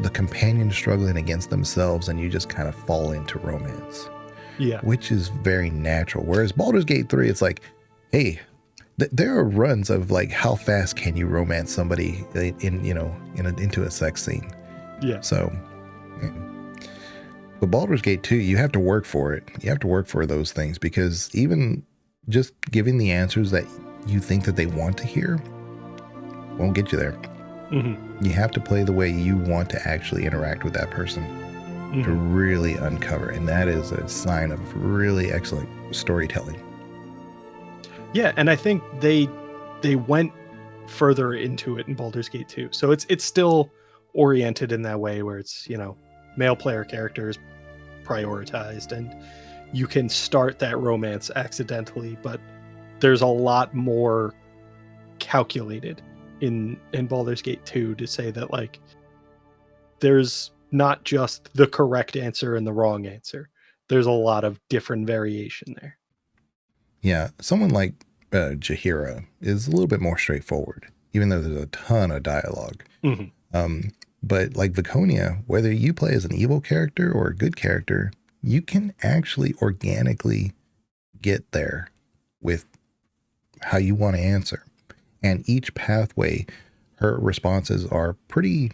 [SPEAKER 2] The companions struggling against themselves, and you just kind of fall into romance. Yeah, which is very natural. Whereas Baldur's Gate 3, it's like, hey, there are runs of like how fast can you romance somebody into a sex scene. Yeah. So, but Baldur's Gate 2, you have to work for it. You have to work for those things, because even just giving the answers that you think that they want to hear won't get you there. Mm-hmm. You have to play the way you want to actually interact with that person to really uncover. And that is a sign of really excellent storytelling.
[SPEAKER 3] Yeah, and I think they went further into it in Baldur's Gate 2. So it's still oriented in that way where it's, male player characters prioritized, and you can start that romance accidentally, but there's a lot more calculated in Baldur's Gate 2 to say that like there's not just the correct answer and the wrong answer. There's a lot of different variation there.
[SPEAKER 2] Yeah, someone like Jaheira is a little bit more straightforward, even though there's a ton of dialogue. Mm-hmm. But like Viconia, whether you play as an evil character or a good character, you can actually organically get there with how you want to answer. And each pathway, her responses are pretty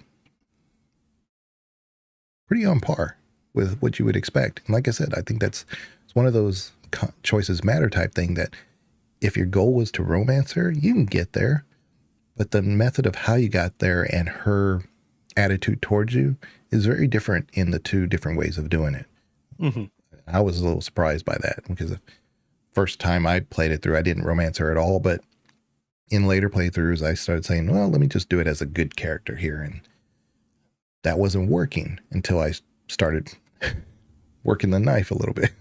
[SPEAKER 2] on par with what you would expect. And like I said, I think it's one of those choices matter type thing that if your goal was to romance her, you can get there. But the method of how you got there and her attitude towards you is very different in the two different ways of doing it. Mm-hmm. I was a little surprised by that, because the first time I played it through, I didn't romance her at all. But in later playthroughs, I started saying, well, let me just do it as a good character here. And that wasn't working until I started working the knife a little bit.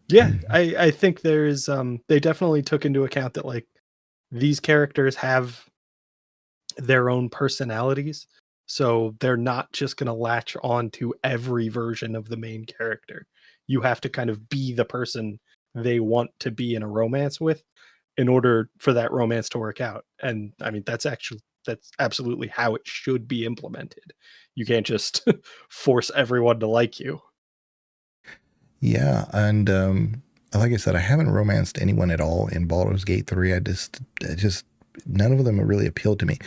[SPEAKER 3] Yeah, I think there's they definitely took into account that like these characters have their own personalities, so they're not just going to latch on to every version of the main character. You have to kind of be the person they want to be in a romance with in order for that romance to work out. And I mean, that's absolutely how it should be implemented. You can't just force everyone to like you.
[SPEAKER 2] Yeah, and like I said, I haven't romanced anyone at all in Baldur's Gate 3. I just none of them really appealed to me.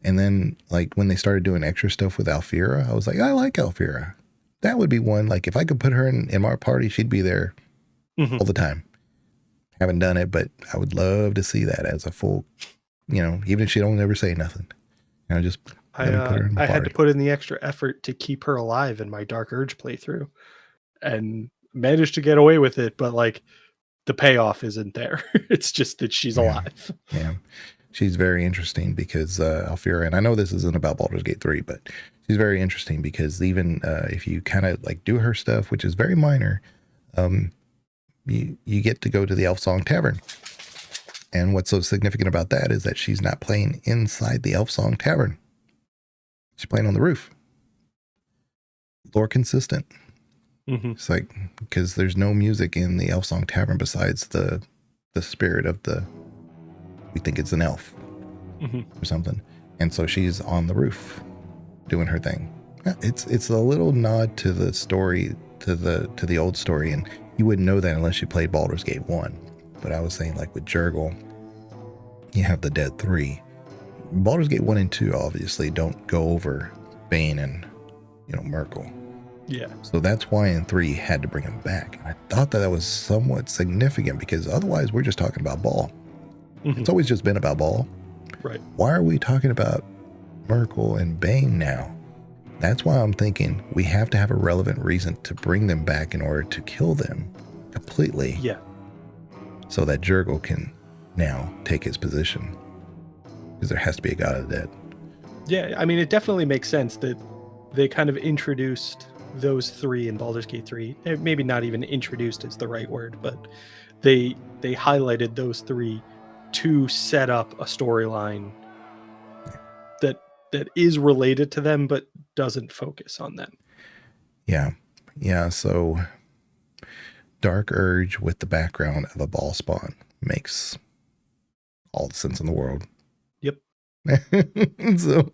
[SPEAKER 2] And then, like, when they started doing extra stuff with Alfira, I was like, I like Alfira. That would be one. Like, if I could put her in my party, she'd be there all the time. Haven't done it, but I would love to see that as a full, even if she don't ever say nothing. Just put her in the
[SPEAKER 3] I
[SPEAKER 2] party.
[SPEAKER 3] had to put in the extra effort to keep her alive in my Dark Urge playthrough, and managed to get away with it, but like the payoff isn't there. It's just that she's alive.
[SPEAKER 2] Yeah. She's very interesting because Alfira, and I know this isn't about Baldur's Gate 3, but she's very interesting because even if you kind of like do her stuff, which is very minor, you get to go to the Elf Song Tavern. And what's so significant about that is that she's not playing inside the Elf Song Tavern. She's playing on the roof. Lore consistent. Mm-hmm. It's like, because there's no music in the Elf Song Tavern besides the spirit of we think it's an elf or something. And so she's on the roof doing her thing. It's a little nod to the story, to the old story. And you wouldn't know that unless you played Baldur's Gate 1. But I was saying, like with Jurgle, you have the Dead 3. Baldur's Gate 1 and 2 obviously don't go over Bane and, Merkel.
[SPEAKER 3] Yeah.
[SPEAKER 2] So that's why in 3 had to bring him back. And I thought that was somewhat significant because otherwise we're just talking about Ball.
[SPEAKER 3] Mm-hmm.
[SPEAKER 2] It's always just been about Ball.
[SPEAKER 3] Right.
[SPEAKER 2] Why are we talking about Merkel and Bane now? That's why I'm thinking we have to have a relevant reason to bring them back in order to kill them completely.
[SPEAKER 3] Yeah.
[SPEAKER 2] So that Jurgle can now take his position. Because there has to be a god of the dead.
[SPEAKER 3] Yeah, I mean, it definitely makes sense that they kind of introduced those 3 in Baldur's Gate 3. Maybe not even introduced is the right word, but they highlighted those 3 to set up a storyline that is related to them, but doesn't focus on them.
[SPEAKER 2] Yeah. So Dark Urge with the background of a ball spawn makes all the sense in the world.
[SPEAKER 3] Yep.
[SPEAKER 2] So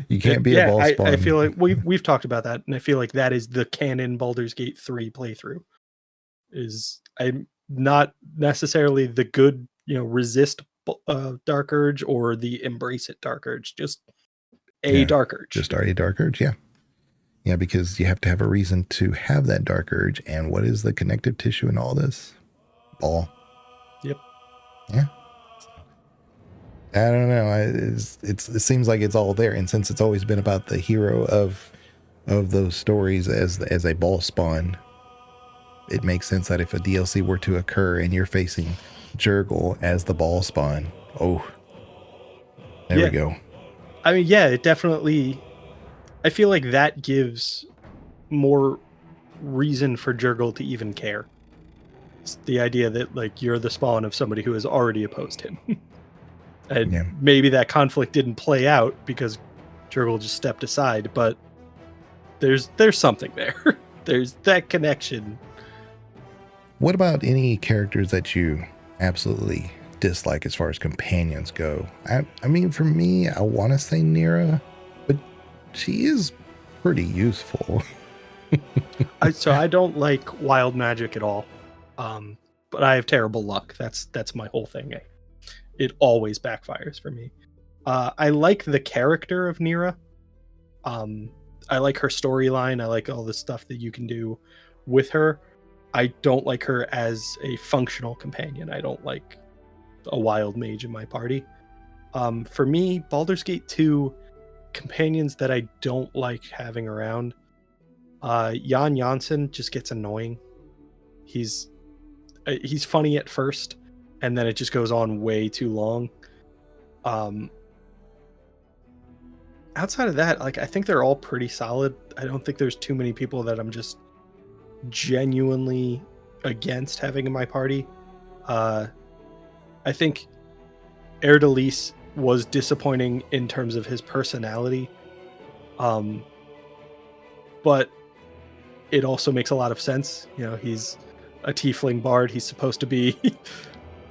[SPEAKER 2] you can't be a ball spawn.
[SPEAKER 3] I feel like we've talked about that, and I feel like that is the canon Baldur's Gate 3 playthrough. I'm not necessarily the good, resist Dark Urge or the embrace it Dark Urge, just Dark Urge.
[SPEAKER 2] Just a Dark Urge, yeah. Yeah, because you have to have a reason to have that Dark Urge. And what is the connective tissue in all this? Ball.
[SPEAKER 3] Yep.
[SPEAKER 2] Yeah. I don't know. It seems like it's all there. And since it's always been about the hero of those stories as a ball spawn, it makes sense that if a DLC were to occur and you're facing Jurgle as the ball spawn, there we go.
[SPEAKER 3] I mean, yeah, it definitely... I feel like that gives more reason for Jurgle to even care. It's the idea that, like, you're the spawn of somebody who has already opposed him. And maybe that conflict didn't play out because Jurgle just stepped aside, but there's something there. There's that connection.
[SPEAKER 2] What about any characters that you absolutely dislike as far as companions go? I mean, for me, I want to say Nira, but she is pretty useful.
[SPEAKER 3] So I don't like wild magic at all, but I have terrible luck. That's my whole thing. It always backfires for me. I like the character of Nira. I like her storyline. I like all the stuff that you can do with her. I don't like her as a functional companion. I don't like a wild mage in my party. For me, Baldur's Gate 2, companions that I don't like having around, Jan Janssen just gets annoying. He's funny at first, and then it just goes on way too long. Outside of that, like, I think they're all pretty solid. I don't think there's too many people that I'm just genuinely against having in my party. I think Erdelis was disappointing in terms of his personality, but it also makes a lot of sense. He's a tiefling bard. He's supposed to be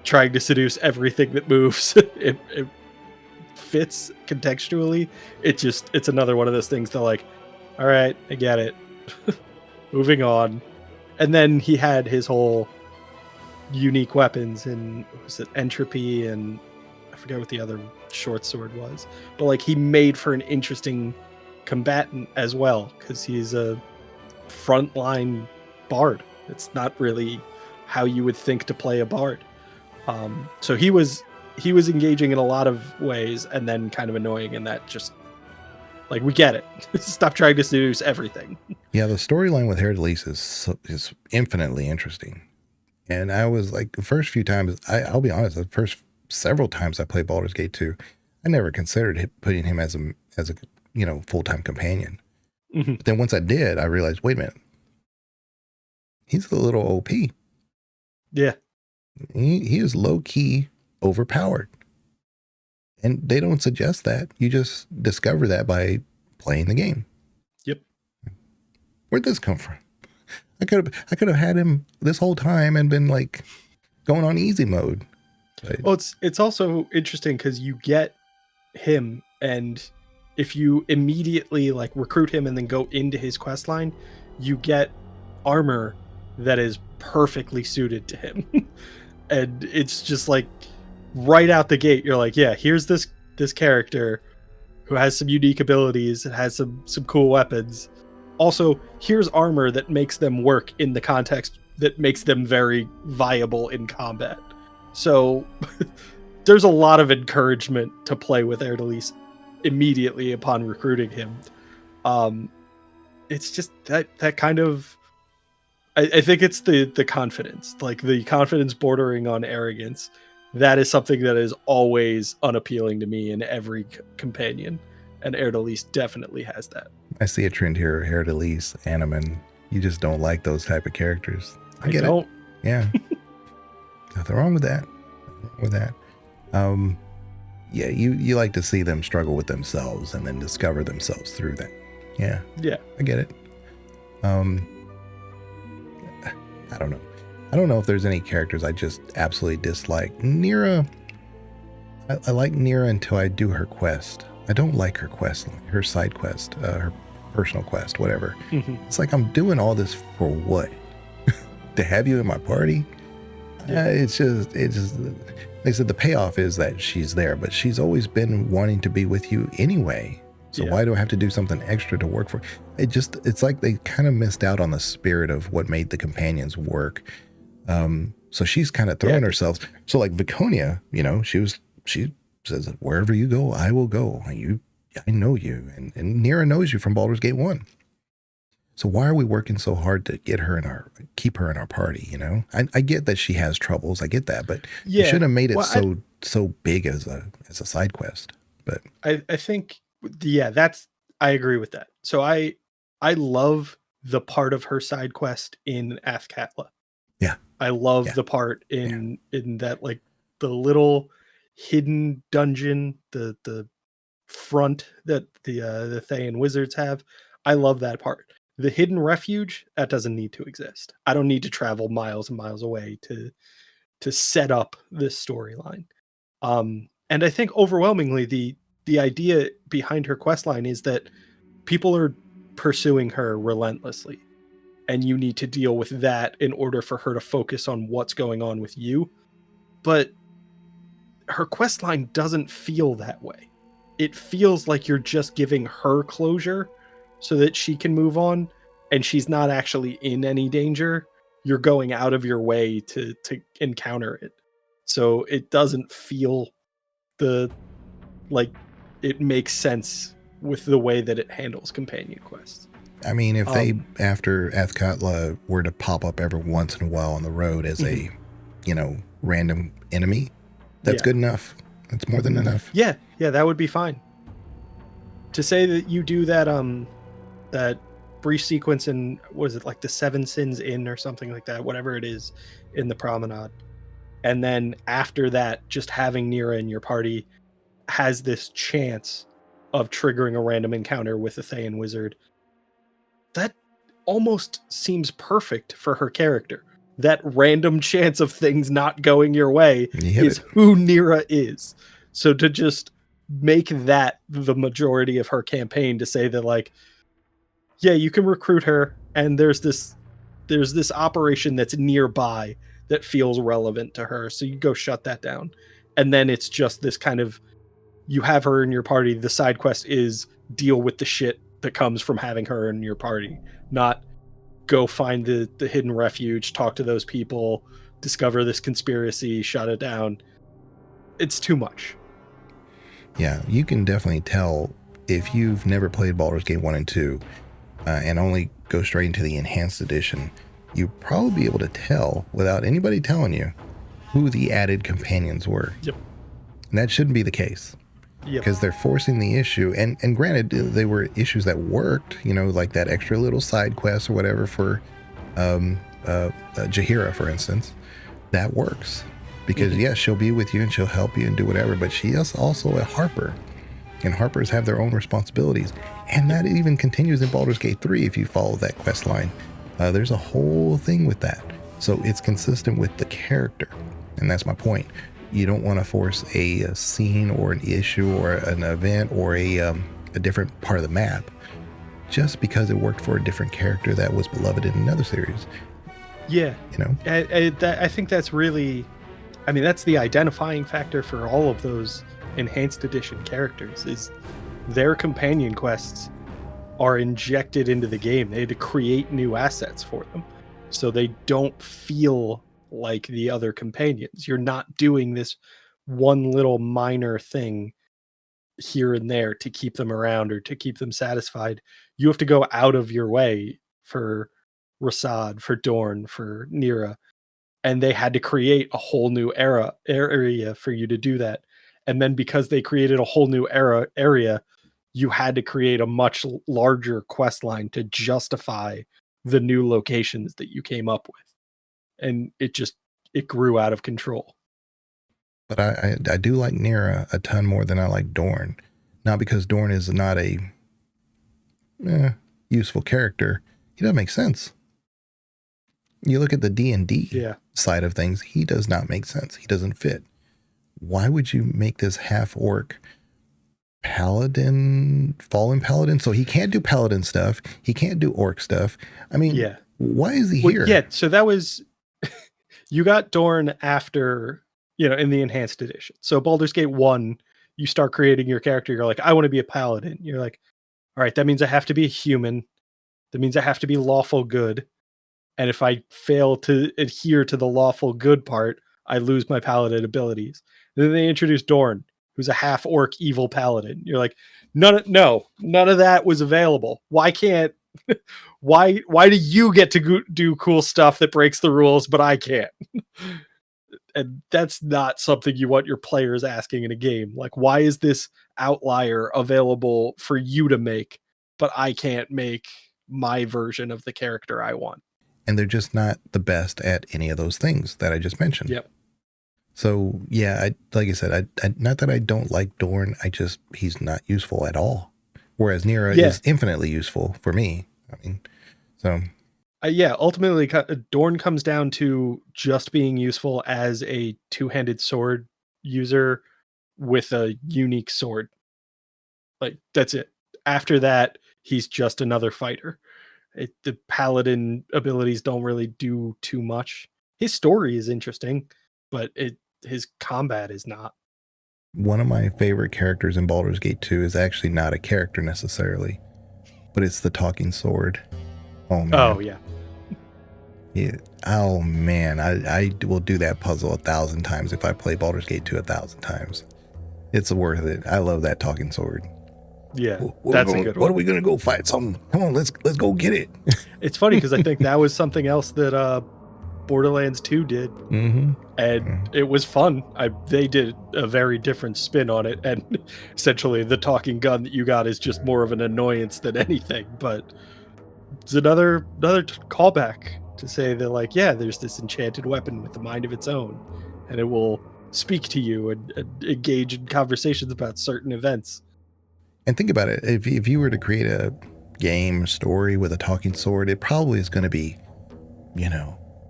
[SPEAKER 3] trying to seduce everything that moves. It fits contextually. It's another one of those things that, like, all right, I get it. Moving on. And then he had his whole unique weapons, and was it entropy, and I forget what the other short sword was, but like, he made for an interesting combatant as well, because he's a frontline bard. It's not really how you would think to play a bard. So he was engaging in a lot of ways, and then kind of annoying in that, just like, we get it. Stop trying to seduce everything. Yeah,
[SPEAKER 2] the storyline with Erdelis is infinitely interesting. And I was like, the first few times, I'll be honest, the first several times I played Baldur's Gate 2, I never considered putting him as a full-time companion. Mm-hmm. But then once I did, I realized, wait a minute, he's a little OP.
[SPEAKER 3] Yeah.
[SPEAKER 2] He is low-key overpowered. And they don't suggest that. You just discover that by playing the game.
[SPEAKER 3] Yep.
[SPEAKER 2] Where'd this come from? I could have had him this whole time and been like going on easy mode. But...
[SPEAKER 3] Well, it's also interesting because you get him, and if you immediately like recruit him and then go into his quest line, you get armor that is perfectly suited to him. And it's just like, right out the gate, you're like, yeah, here's this this character who has some unique abilities and has some cool weapons. Also, here's armor that makes them work in the context that makes them very viable in combat. So there's a lot of encouragement to play with Erdelis immediately upon recruiting him. It's just that kind of... I think it's the confidence, like the confidence bordering on arrogance. That is something that is always unappealing to me in every companion. And Erdelis definitely has that.
[SPEAKER 2] I see a trend here, Erdelis, Animan. You just don't like those type of characters. I get it. Yeah. Nothing wrong with that. Yeah, you like to see them struggle with themselves and then discover themselves through that. Yeah.
[SPEAKER 3] Yeah.
[SPEAKER 2] I get it. I don't know. I don't know if there's any characters I just absolutely dislike. Nira, I like Nira until I do her quest. I don't like her quest, her side quest, her personal quest, whatever.
[SPEAKER 3] Mm-hmm.
[SPEAKER 2] It's like, I'm doing all this for what? To have you in my party?
[SPEAKER 3] Yeah.
[SPEAKER 2] It's just, they said the payoff is that she's there, but she's always been wanting to be with you anyway. So why do I have to do something extra to work for? It's like they kind of missed out on the spirit of what made the companions work. So she's kind of throwing herself. So like Viconia, she says, wherever you go, I will go. I know you. And Nira knows you from Baldur's Gate 1. So why are we working so hard to keep her in our party? I get that she has troubles. I get that, but you should have made it so big as a side quest. But
[SPEAKER 3] I think, I agree with that. So I love the part of her side quest in Athkatla.
[SPEAKER 2] Yeah.
[SPEAKER 3] I love the part in that, like, the little hidden dungeon, the front that the Thayan wizards have. I love that part. The hidden refuge, that doesn't need to exist. I don't need to travel miles and miles away to set up this storyline. And I think overwhelmingly the idea behind her questline is that people are pursuing her relentlessly, and you need to deal with that in order for her to focus on what's going on with you. But her questline doesn't feel that way. It feels like you're just giving her closure so that she can move on, and she's not actually in any danger. You're going out of your way to encounter it. So it doesn't feel it makes sense with the way that it handles companion quests.
[SPEAKER 2] I mean, if they, after Athkatla, were to pop up every once in a while on the road as a, random enemy, that's good enough. That's more than enough.
[SPEAKER 3] Yeah, that would be fine. To say that you do that that brief sequence in, was it like the 7 Sins Inn or something like that, whatever it is, in the Promenade, and then after that, just having Nira in your party has this chance of triggering a random encounter with a Thayan wizard. That almost seems perfect for her character. That random chance of things not going your way is who Nira is. So to just make that the majority of her campaign, to say that, like, you can recruit her, and there's this operation that's nearby that feels relevant to her, so you go shut that down. And then it's just this kind of, you have her in your party, the side quest is deal with the shit that comes from having her in your party, not go find the hidden refuge, talk to those people, discover this conspiracy, shut it down. It's too much.
[SPEAKER 2] Yeah, you can definitely tell if you've never played Baldur's Gate 1 and 2 and only go straight into the Enhanced Edition, you'll probably be able to tell without anybody telling you who the added companions were.
[SPEAKER 3] Yep.
[SPEAKER 2] And that shouldn't be the case.
[SPEAKER 3] Yep.
[SPEAKER 2] Because they're forcing the issue, and granted, they were issues that worked, like that extra little side quest or whatever for Jaheira, for instance. That works. Because, yes, she'll be with you and she'll help you and do whatever, but she is also a Harper. And Harpers have their own responsibilities. And that even continues in Baldur's Gate 3 if you follow that quest line. There's a whole thing with that. So it's consistent with the character. And that's my point. You don't want to force a scene or an issue or an event or a different part of the map just because it worked for a different character that was beloved in another series.
[SPEAKER 3] Yeah. I think that's really, that's the identifying factor for all of those enhanced edition characters is their companion quests are injected into the game. They had to create new assets for them, so they don't feel like the other companions. You're not doing this one little minor thing here and there to keep them around or to keep them satisfied. You have to go out of your way for Rasad, for Dorn, for Nira, and they had to create a whole new area for you to do that. And then because they created a whole new area, you had to create a much larger quest line to justify the new locations that you came up with. And it grew out of control.
[SPEAKER 2] But I do like Nira a ton more than I like Dorn. Not because Dorn is not a useful character. He doesn't make sense. You look at the D&D side of things, he does not make sense. He doesn't fit. Why would you make this half-orc paladin, fallen paladin? So he can't do paladin stuff. He can't do orc stuff. I mean, why is he here?
[SPEAKER 3] Yeah, so that was... you got Dorn after... in the enhanced edition. So Baldur's Gate 1, you start creating your character. You're like, I want to be a paladin. You're like, all right, that means I have to be a human. That means I have to be lawful good. And if I fail to adhere to the lawful good part, I lose my paladin abilities. And then they introduced Dorn, who's a half orc evil paladin. You're like, none of that was available. Why can't, why do you get to do cool stuff that breaks the rules, but I can't? And that's not something you want your players asking in a game. Like, why is this outlier available for you to make, but I can't make my version of the character I want?
[SPEAKER 2] And they're just not the best at any of those things that I just mentioned.
[SPEAKER 3] Yep.
[SPEAKER 2] So yeah, like I said, I not that I don't like Dorn, he's not useful at all. Whereas Nira is infinitely useful for me. I mean, so...
[SPEAKER 3] ultimately, Dorn comes down to just being useful as a two-handed sword user with a unique sword. Like, that's it. After that, he's just another fighter. The paladin abilities don't really do too much. His story is interesting, but his combat is not.
[SPEAKER 2] One of my favorite characters in Baldur's Gate 2 is actually not a character necessarily, but it's the talking sword. Oh, man.
[SPEAKER 3] Oh, yeah.
[SPEAKER 2] Yeah. Oh, man. I will do that puzzle 1,000 times if I play Baldur's Gate 2 1,000 times. It's worth it. I love that talking sword.
[SPEAKER 3] Yeah, that's a good one.
[SPEAKER 2] What are we going to go fight? Something? Come on, let's go get it.
[SPEAKER 3] It's funny because I think that was something else that Borderlands 2 did.
[SPEAKER 2] Mm-hmm.
[SPEAKER 3] And it was fun. They did a very different spin on it. And essentially the talking gun that you got is just more of an annoyance than anything. But it's another callback to say that, like, yeah, there's this enchanted weapon with a mind of its own. And it will speak to you and engage in conversations about certain events.
[SPEAKER 2] And think about it. If you were to create a game story with a talking sword, it probably is going to be,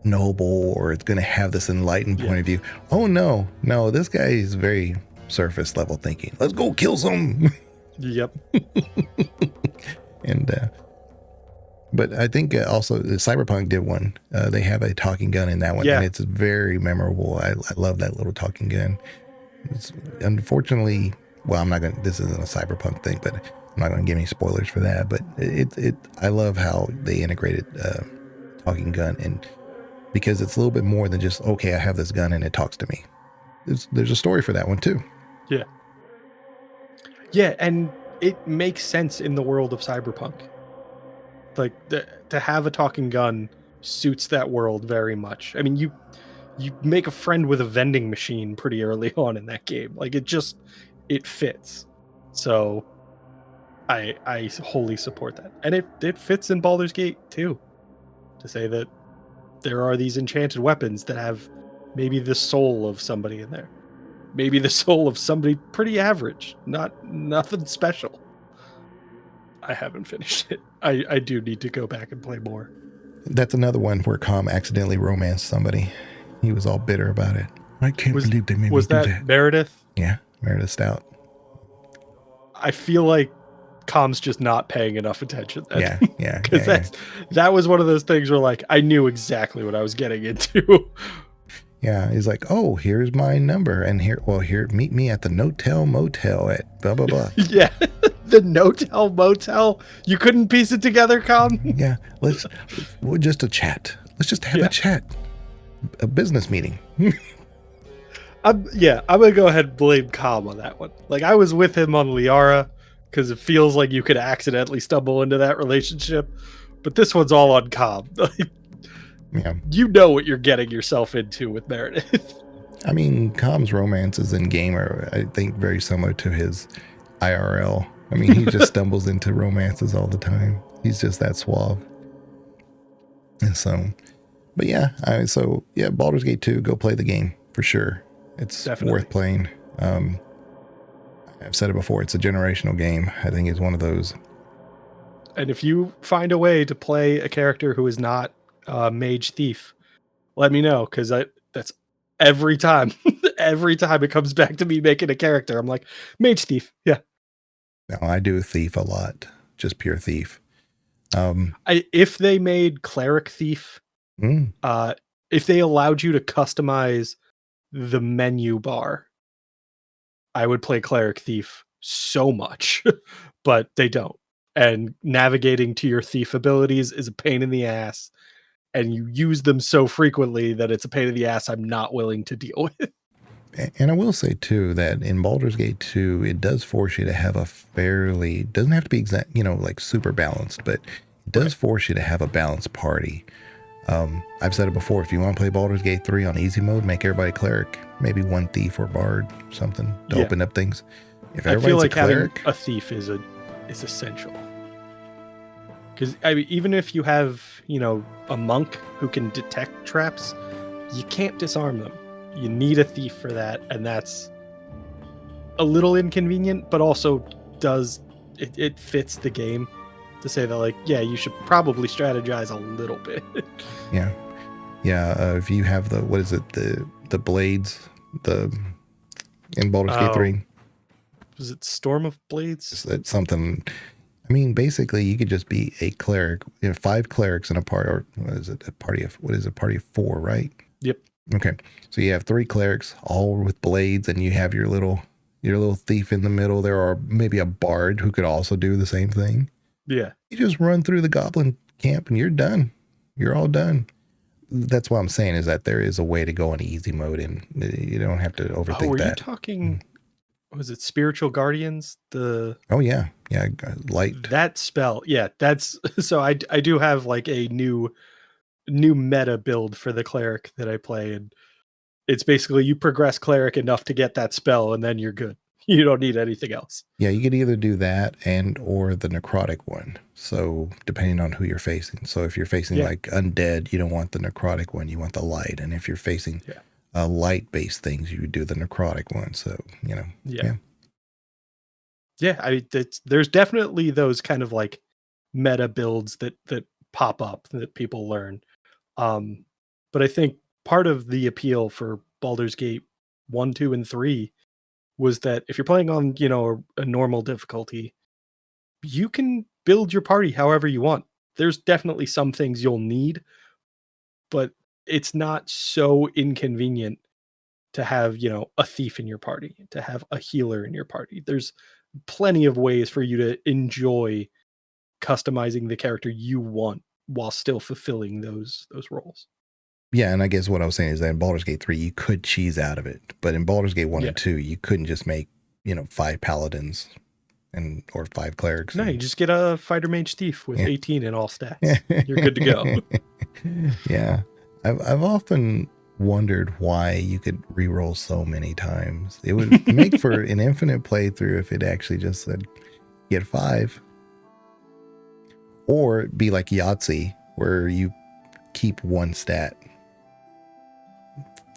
[SPEAKER 2] noble, or it's going to have this enlightened point of view. Oh, no, this guy is very surface level thinking. Let's go kill some.
[SPEAKER 3] Yep.
[SPEAKER 2] And, but I think also Cyberpunk did one. They have a talking gun in that one, and it's very memorable. I love that little talking gun. It's unfortunately... Well, this isn't a Cyberpunk thing, but I'm not going to give any spoilers for that. But I love how they integrated talking gun, and because it's a little bit more than just, okay, I have this gun and it talks to me. There's a story for that one too.
[SPEAKER 3] Yeah. Yeah, and it makes sense in the world of Cyberpunk. Like, to have a talking gun suits that world very much. I mean, you make a friend with a vending machine pretty early on in that game. Like, it fits. So I wholly support that. And it fits in Baldur's Gate too, to say that there are these enchanted weapons that have maybe the soul of somebody in there. Maybe the soul of somebody pretty average, nothing special. I haven't finished it. I do need to go back and play more.
[SPEAKER 2] That's another one where Com accidentally romanced somebody. He was all bitter about it. I can't believe they made me do that. Was that
[SPEAKER 3] Meredith?
[SPEAKER 2] Yeah. Meredith Stout.
[SPEAKER 3] I feel like Com's just not paying enough attention.
[SPEAKER 2] Yeah.
[SPEAKER 3] Because that was one of those things where, like, I knew exactly what I was getting into.
[SPEAKER 2] Yeah, he's like, oh, here's my number, and here, meet me at the No-Tell Motel at blah blah blah.
[SPEAKER 3] Yeah, the No-Tell Motel. You couldn't piece it together, Com?
[SPEAKER 2] Yeah, we'll just a chat. Let's just have a chat, a business meeting.
[SPEAKER 3] I'm gonna go ahead and blame Com on that one. Like, I was with him on Liara because it feels like you could accidentally stumble into that relationship, but this one's all on Com.
[SPEAKER 2] Yeah,
[SPEAKER 3] you know what you're getting yourself into with Meredith.
[SPEAKER 2] I mean, Com's romances in game are, I think, very similar to his IRL. I mean, he just stumbles into romances all the time. He's just that suave. And so, but yeah, Baldur's Gate 2, go play the game for sure. It's
[SPEAKER 3] Definitely
[SPEAKER 2] worth playing. I've said it before, it's a generational game. I think it's one of those.
[SPEAKER 3] And if you find a way to play a character who is not Mage Thief, let me know, because that's every time. Every time it comes back to me making a character, I'm like, Mage Thief. Yeah.
[SPEAKER 2] No, I do Thief a lot. Just pure Thief.
[SPEAKER 3] If they made Cleric Thief, if they allowed you to customize the menu bar, I would play Cleric Thief so much, but they don't. And navigating to your Thief abilities is a pain in the ass. And you use them so frequently that it's a pain in the ass I'm not willing to deal with.
[SPEAKER 2] And I will say, too, that in Baldur's Gate 2, it does force you to have a fairly, doesn't have to be exact, like super balanced, but it does force you to have a balanced party. I've said it before, if you want to play Baldur's Gate 3 on easy mode, make everybody cleric, maybe one thief or bard, something to open up things. If everybody's
[SPEAKER 3] I feel like
[SPEAKER 2] cleric,
[SPEAKER 3] having a thief is essential. Because even if you have, a monk who can detect traps, you can't disarm them. You need a thief for that, and that's a little inconvenient, but also it fits the game to say that, you should probably strategize a little bit.
[SPEAKER 2] Yeah. If you have the blades, in Baldur's Gate 3.
[SPEAKER 3] Was it Storm of Blades?
[SPEAKER 2] It's something. I mean, basically, you could just be a cleric. 5 clerics in a party, or a party of 4, right?
[SPEAKER 3] Yep.
[SPEAKER 2] Okay, so you have 3 clerics, all with blades, and you have your little thief in the middle. There are maybe a bard who could also do the same thing.
[SPEAKER 3] Yeah.
[SPEAKER 2] You just run through the goblin camp and you're done. You're all done. That's what I'm saying, is that there is a way to go in easy mode, and you don't have to overthink that.
[SPEAKER 3] Were you talking? Was it Spiritual Guardians?
[SPEAKER 2] Light.
[SPEAKER 3] That spell. Yeah, that's so. I do have a new meta build for the cleric that I play, and it's basically you progress cleric enough to get that spell, and then you're good. You don't need anything else.
[SPEAKER 2] Yeah, you could either do that or the necrotic one. So depending on who you're facing. So if you're facing undead, you don't want the necrotic one. You want the light. And if you're facing light-based things, you would do the necrotic one. So Yeah.
[SPEAKER 3] There's definitely those kind of meta builds that pop up that people learn. But I think part of the appeal for Baldur's Gate 1, 2, and 3 was that if you're playing on, a normal difficulty, you can build your party however you want. There's definitely some things you'll need, but it's not so inconvenient to have, a thief in your party, to have a healer in your party. There's plenty of ways for you to enjoy customizing the character you want while still fulfilling those roles.
[SPEAKER 2] Yeah, and I guess what I was saying is that in Baldur's Gate 3, you could cheese out of it. But in Baldur's Gate 1 and 2, you couldn't just make, 5 paladins or 5 clerics.
[SPEAKER 3] No, you just get a fighter mage thief with 18 in all stats. You're good to go.
[SPEAKER 2] Yeah. I've often wondered why you could reroll so many times. It would make for an infinite playthrough if it actually just said, get 5. Or be like Yahtzee, where you keep 1 stat.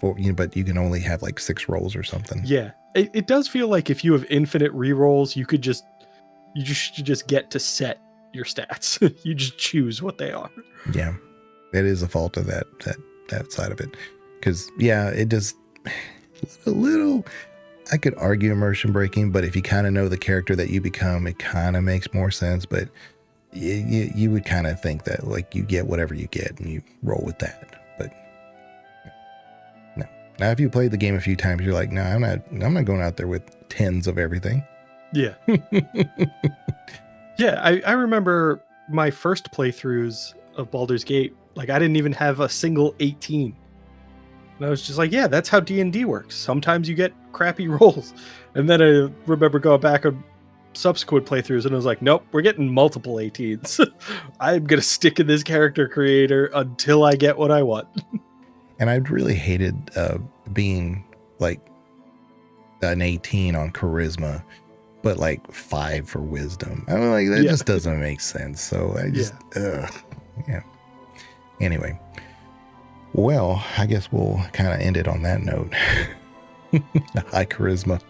[SPEAKER 2] But you can only have 6 rolls or something.
[SPEAKER 3] Yeah, it does feel like if you have infinite rerolls, you just get to set your stats. You just choose what they are.
[SPEAKER 2] Yeah, it is a fault of that side of it, because it just a little. I could argue immersion breaking, but if you kind of know the character that you become, it kind of makes more sense. But you would kind of think that you get whatever you get and you roll with that. But no. Now, if you played the game a few times, you're like, no, I'm not going out there with 10s of everything.
[SPEAKER 3] Yeah. Yeah, I remember my first playthroughs of Baldur's Gate, like I didn't even have a single 18. And I was just like, yeah, that's how D&D works. Sometimes you get crappy rolls. And then I remember going back on subsequent playthroughs and I was like, nope, we're getting multiple 18s. I'm going to stick in this character creator until I get what I want.
[SPEAKER 2] And I really hated being like an 18 on charisma, but like 5 for wisdom. I mean, like that just doesn't make sense. So I just, yeah. Anyway, well, I guess we'll kind of end it on that note. High charisma,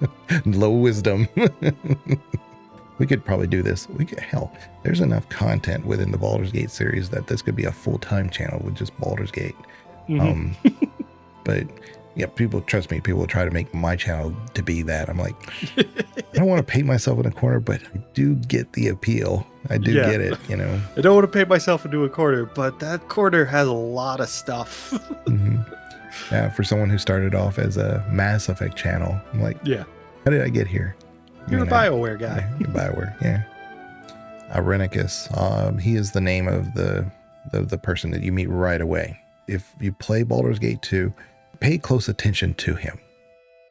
[SPEAKER 2] low wisdom. We could probably do this. Hell, there's enough content within the Baldur's Gate series that this could be a full-time channel with just Baldur's Gate. But yeah, trust me, people try to make my channel to be that. I'm like, I don't want to paint myself in a corner, but I do get the appeal. I do get it, you know.
[SPEAKER 3] I don't want to paint myself into a corner, but that corner has a lot of stuff.
[SPEAKER 2] Yeah, for someone who started off as a Mass Effect channel, I'm like, how did I get here?
[SPEAKER 3] You're a BioWare guy.
[SPEAKER 2] Yeah, BioWare, yeah. Irenicus, he is the name of the person that you meet right away. If you play Baldur's Gate 2, pay close attention to him,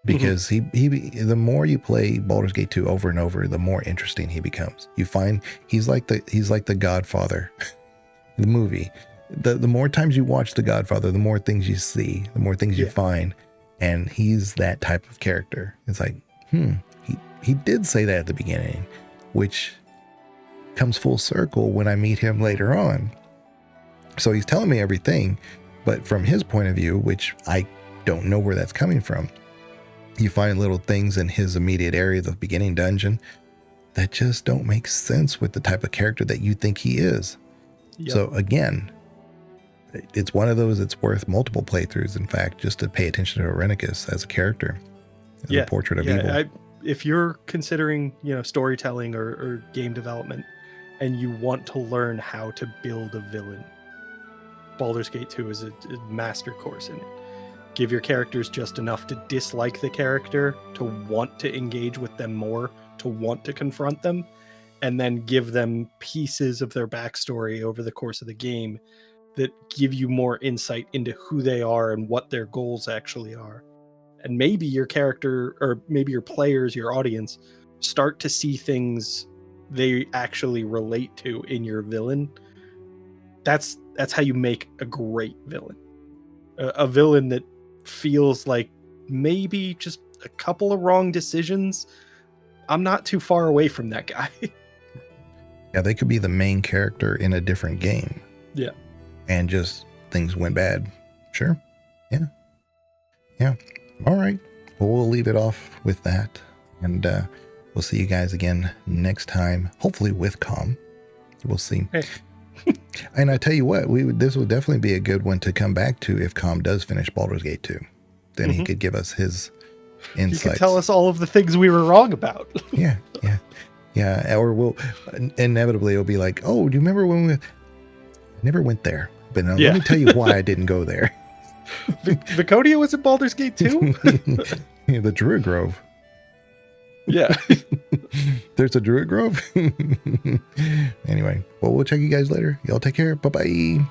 [SPEAKER 2] because he the more you play Baldur's Gate 2 over and over, the more interesting he becomes. You find he's like the Godfather, the movie. The more times you watch The Godfather, the more things you see, the more things you find, and he's that type of character. It's like, he did say that at the beginning, which comes full circle when I meet him later on. So he's telling me everything, but from his point of view, which I don't know where that's coming from, you find little things in his immediate area, the beginning dungeon, that just don't make sense with the type of character that you think he is. So again, it's one of those that's worth multiple playthroughs, in fact, just to pay attention to Irenicus as a character, as a portrait of evil.
[SPEAKER 3] If you're considering, storytelling or game development, and you want to learn how to build a villain, Baldur's Gate 2 is a master course in it. Give your characters just enough to dislike the character, to want to engage with them more, to want to confront them, and then give them pieces of their backstory over the course of the game that give you more insight into who they are and what their goals actually are. And maybe your character, or maybe your players, your audience, start to see things they actually relate to in your villain. That's how you make a great villain. A villain that feels like maybe just a couple of wrong decisions. I'm not too far away from that guy.
[SPEAKER 2] Yeah, they could be the main character in a different game.
[SPEAKER 3] Yeah.
[SPEAKER 2] And just things went bad. Sure. Yeah. Yeah. All right. Well, we'll leave it off with that. And we'll see you guys again next time, hopefully with Com. We'll see.
[SPEAKER 3] Hey.
[SPEAKER 2] And I tell you what, this would definitely be a good one to come back to if Com does finish Baldur's Gate 2. Then he could give us his insights.
[SPEAKER 3] He could tell us all of the things we were wrong about.
[SPEAKER 2] Yeah. Or we'll inevitably it'll be like, oh, do you remember when we never went there? But now, let me tell you why I didn't go there.
[SPEAKER 3] Viconia was in Baldur's Gate 2?
[SPEAKER 2] Yeah, the Druid Grove.
[SPEAKER 3] Yeah.
[SPEAKER 2] There's a Druid Grove. Anyway, well, we'll check you guys later. Y'all take care. Bye-bye.